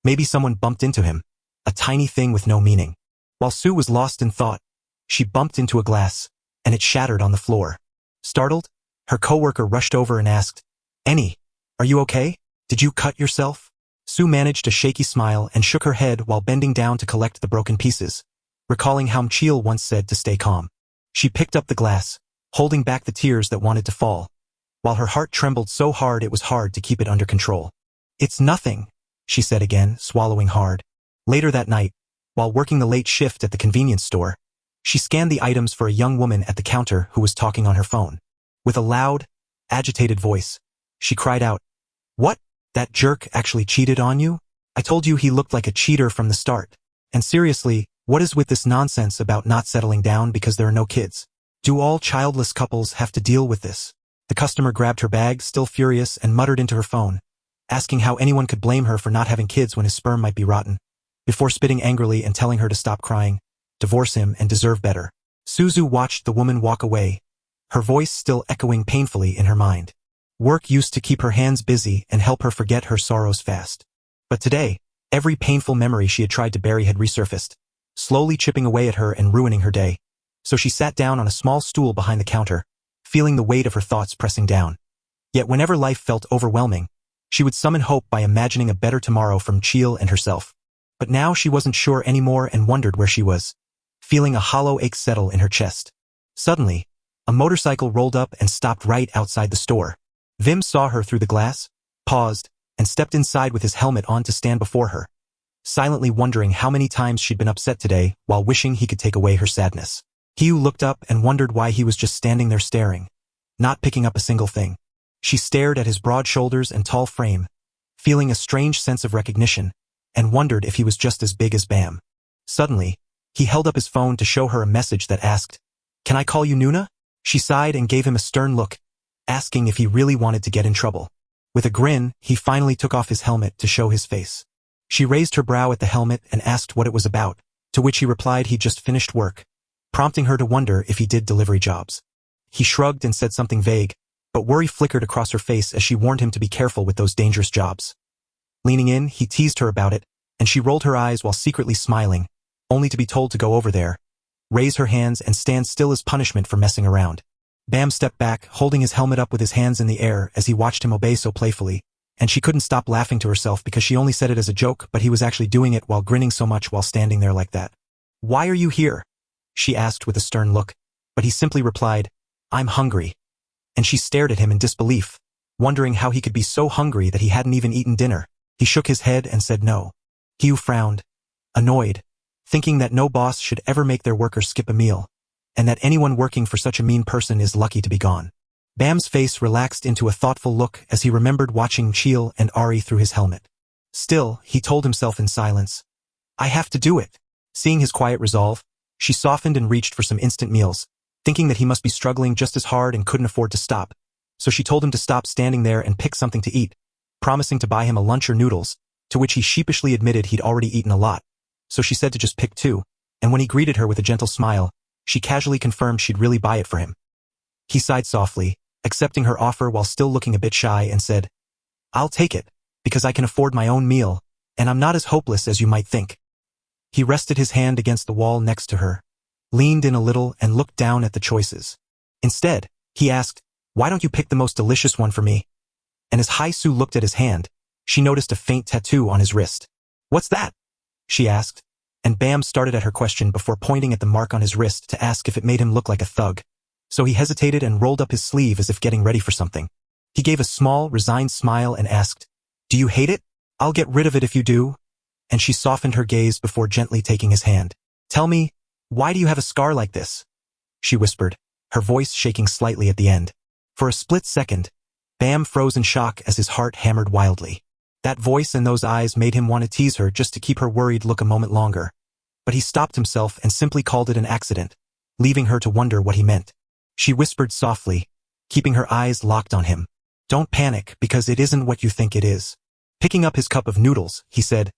Speaker 1: Maybe someone bumped into him, a tiny thing with no meaning. While Sue was lost in thought, she bumped into a glass, and it shattered on the floor. Startled, her coworker rushed over and asked, "Annie, are you okay? Did you cut yourself?" Sue managed a shaky smile and shook her head while bending down to collect the broken pieces, recalling how Mchiel once said to stay calm. She picked up the glass, holding back the tears that wanted to fall, while her heart trembled so hard it was hard to keep it under control. "It's nothing," she said again, swallowing hard. Later that night, while working the late shift at the convenience store, she scanned the items for a young woman at the counter who was talking on her phone. With a loud, agitated voice, she cried out, "What? That jerk actually cheated on you? I told you he looked like a cheater from the start. And seriously, what is with this nonsense about not settling down because there are no kids? Do all childless couples have to deal with this?" The customer grabbed her bag, still furious, and muttered into her phone, asking how anyone could blame her for not having kids when his sperm might be rotten, before spitting angrily and telling her to stop crying, divorce him, and deserve better. Suzu watched the woman walk away, her voice still echoing painfully in her mind. Work used to keep her hands busy and help her forget her sorrows fast. But today, every painful memory she had tried to bury had resurfaced, slowly chipping away at her and ruining her day. So she sat down on a small stool behind the counter, feeling the weight of her thoughts pressing down. Yet whenever life felt overwhelming, she would summon hope by imagining a better tomorrow from Cheel and herself. But now she wasn't sure anymore and wondered where she was, feeling a hollow ache settle in her chest. Suddenly, a motorcycle rolled up and stopped right outside the store. Vim saw her through the glass, paused, and stepped inside with his helmet on to stand before her, silently wondering how many times she'd been upset today while wishing he could take away her sadness. Hiu looked up and wondered why he was just standing there staring, not picking up a single thing. She stared at his broad shoulders and tall frame, feeling a strange sense of recognition, and wondered if he was just as big as Bam. Suddenly, he held up his phone to show her a message that asked, "Can I call you Nuna?" She sighed and gave him a stern look, asking if he really wanted to get in trouble. With a grin, he finally took off his helmet to show his face. She raised her brow at the helmet and asked what it was about, to which he replied he'd just finished work, prompting her to wonder if he did delivery jobs. He shrugged and said something vague, but worry flickered across her face as she warned him to be careful with those dangerous jobs. Leaning in, he teased her about it, and she rolled her eyes while secretly smiling, only to be told to go over there, raise her hands and stand still as punishment for messing around. Bam stepped back, holding his helmet up with his hands in the air as he watched him obey so playfully, and she couldn't stop laughing to herself because she only said it as a joke, but he was actually doing it while grinning so much while standing there like that. "Why are you here?" she asked with a stern look, but he simply replied, "I'm hungry." And she stared at him in disbelief, wondering how he could be so hungry that he hadn't even eaten dinner. He shook his head and said no. Hugh frowned, annoyed, thinking that no boss should ever make their workers skip a meal, and that anyone working for such a mean person is lucky to be gone. Bam's face relaxed into a thoughtful look as he remembered watching Cheel and Ari through his helmet. Still, he told himself in silence, "I have to do it." Seeing his quiet resolve, she softened and reached for some instant meals, thinking that he must be struggling just as hard and couldn't afford to stop. So she told him to stop standing there and pick something to eat, promising to buy him a lunch or noodles, to which he sheepishly admitted he'd already eaten a lot. So she said to just pick two, and when he greeted her with a gentle smile, she casually confirmed she'd really buy it for him. He sighed softly, accepting her offer while still looking a bit shy, and said, "I'll take it, because I can afford my own meal, and I'm not as hopeless as you might think." He rested his hand against the wall next to her, leaned in a little and looked down at the choices. Instead, he asked, "Why don't you pick the most delicious one for me?" And as Hai-Su looked at his hand, she noticed a faint tattoo on his wrist. "What's that?" she asked, and Bam started at her question before pointing at the mark on his wrist to ask if it made him look like a thug. So he hesitated and rolled up his sleeve as if getting ready for something. He gave a small, resigned smile and asked, "Do you hate it? I'll get rid of it if you do." And she softened her gaze before gently taking his hand. "Tell me, why do you have a scar like this?" she whispered, her voice shaking slightly at the end. For a split second, Bam froze in shock as his heart hammered wildly. That voice and those eyes made him want to tease her just to keep her worried look a moment longer. But he stopped himself and simply called it an accident, leaving her to wonder what he meant. She whispered softly, keeping her eyes locked on him, "Don't panic, because it isn't what you think it is." Picking up his cup of noodles, he said,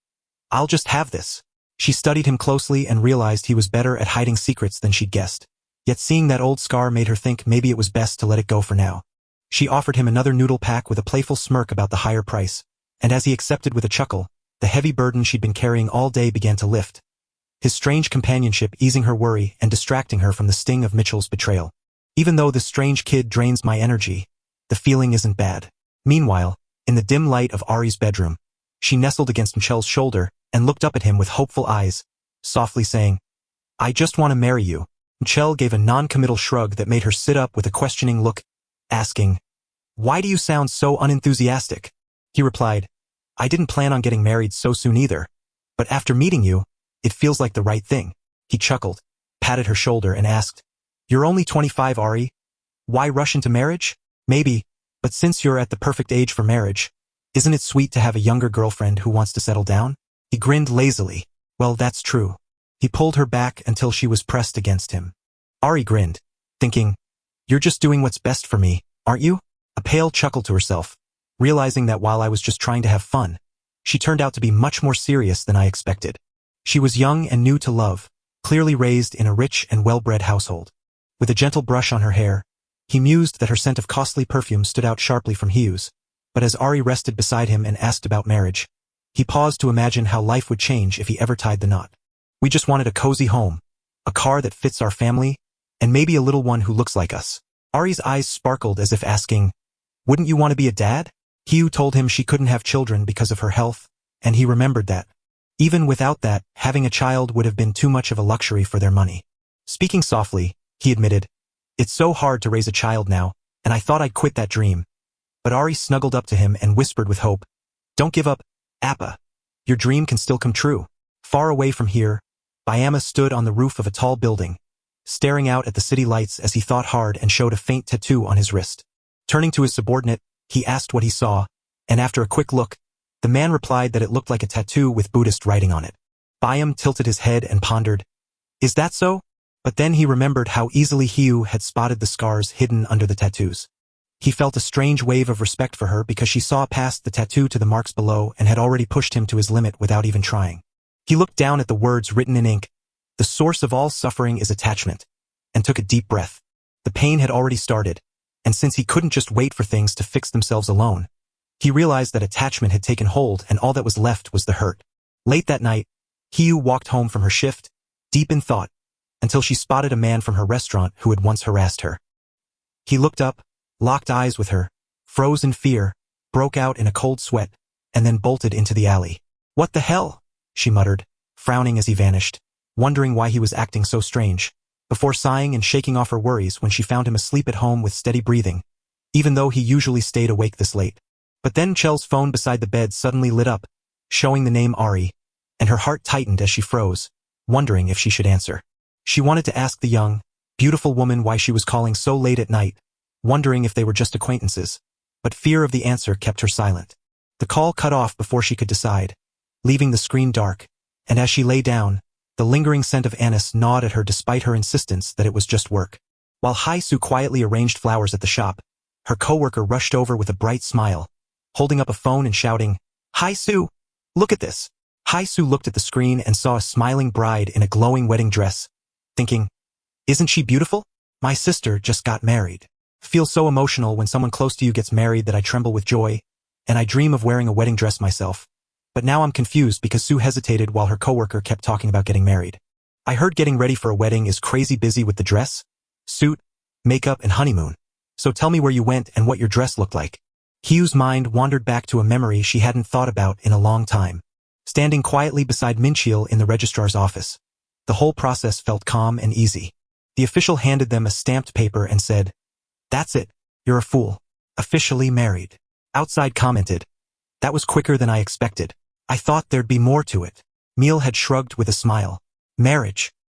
Speaker 1: "I'll just have this." She studied him closely and realized he was better at hiding secrets than she'd guessed. Yet seeing that old scar made her think maybe it was best to let it go for now. She offered him another noodle pack with a playful smirk about the higher price, and as he accepted with a chuckle, the heavy burden she'd been carrying all day began to lift, his strange companionship easing her worry and distracting her from the sting of Mitchell's betrayal. "Even though this strange kid drains my energy, the feeling isn't bad." Meanwhile, in the dim light of Ari's bedroom, she nestled against Michelle's shoulder and looked up at him with hopeful eyes, softly saying, "I just want to marry you." Michelle gave a non-committal shrug that made her sit up with a questioning look, asking, "Why do you sound so unenthusiastic?" He replied, "I didn't plan on getting married so soon either, but after meeting you, it feels like the right thing." He chuckled, patted her shoulder and asked, "You're only 25, Ari. Why rush into marriage?" "Maybe, but since you're at the perfect age for marriage, isn't it sweet to have a younger girlfriend who wants to settle down?" He grinned lazily. "Well, that's true." He pulled her back until she was pressed against him. Ari grinned, thinking, "You're just doing what's best for me, aren't you?" A pale chuckle to herself, realizing that while I was just trying to have fun, she turned out to be much more serious than I expected. She was young and new to love, clearly raised in a rich and well-bred household. With a gentle brush on her hair, he mused that her scent of costly perfume stood out sharply from Hugh's, but as Ari rested beside him and asked about marriage, he paused to imagine how life would change if he ever tied the knot. "We just wanted a cozy home, a car that fits our family, and maybe a little one who looks like us." Ari's eyes sparkled as if asking, "Wouldn't you want to be a dad?" Hugh told him she couldn't have children because of her health, and he remembered that, even without that, having a child would have been too much of a luxury for their money. Speaking softly, he admitted, "It's so hard to raise a child now, and I thought I'd quit that dream." But Ari snuggled up to him and whispered with hope, "Don't give up, Appa. Your dream can still come true." Far away from here, Bayama stood on the roof of a tall building, staring out at the city lights as he thought hard and showed a faint tattoo on his wrist. Turning to his subordinate, he asked what he saw, and after a quick look, the man replied that it looked like a tattoo with Buddhist writing on it. Bayam tilted his head and pondered, "Is that so?" But then he remembered how easily Hugh had spotted the scars hidden under the tattoos. He felt a strange wave of respect for her because she saw past the tattoo to the marks below and had already pushed him to his limit without even trying. He looked down at the words written in ink, The source of all suffering is attachment, and took a deep breath. The pain had already started, and since he couldn't just wait for things to fix themselves alone, he realized that attachment had taken hold and all that was left was the hurt. Late that night, Hiyu walked home from her shift, deep in thought, until she spotted a man from her restaurant who had once harassed her. He looked up, locked eyes with her, froze in fear, broke out in a cold sweat, and then bolted into the alley. "What the hell?" she muttered, frowning as he vanished, wondering why he was acting so strange, before sighing and shaking off her worries when she found him asleep at home with steady breathing, even though he usually stayed awake this late. But then Chel's phone beside the bed suddenly lit up, showing the name Ari, and her heart tightened as she froze, wondering if she should answer. She wanted to ask the young, beautiful woman why she was calling so late at night, wondering if they were just acquaintances, but fear of the answer kept her silent. The call cut off before she could decide, leaving the screen dark, and as she lay down, the lingering scent of anise gnawed at her despite her insistence that it was just work. While Hai-Su quietly arranged flowers at the shop, her coworker rushed over with a bright smile, holding up a phone and shouting, "Hai-Su, look at this." Hai-Su looked at the screen and saw a smiling bride in a glowing wedding dress, thinking, "Isn't she beautiful? My sister just got married. Feel so emotional when someone close to you gets married that I tremble with joy, and I dream of wearing a wedding dress myself. But now I'm confused because Sue hesitated while her coworker kept talking about getting married. I heard getting ready for a wedding is crazy busy with the dress, suit, makeup, and honeymoon. So tell me where you went and what your dress looked like." Hiyu's mind wandered back to a memory she hadn't thought about in a long time. Standing quietly beside Minchil in the registrar's office, the whole process felt calm and easy. The official handed them a stamped paper and said, "That's it, you're a fool. Officially married." Outside commented, "That was quicker than I expected. I thought there'd be more to it." Meal had shrugged with a smile. "Marriage?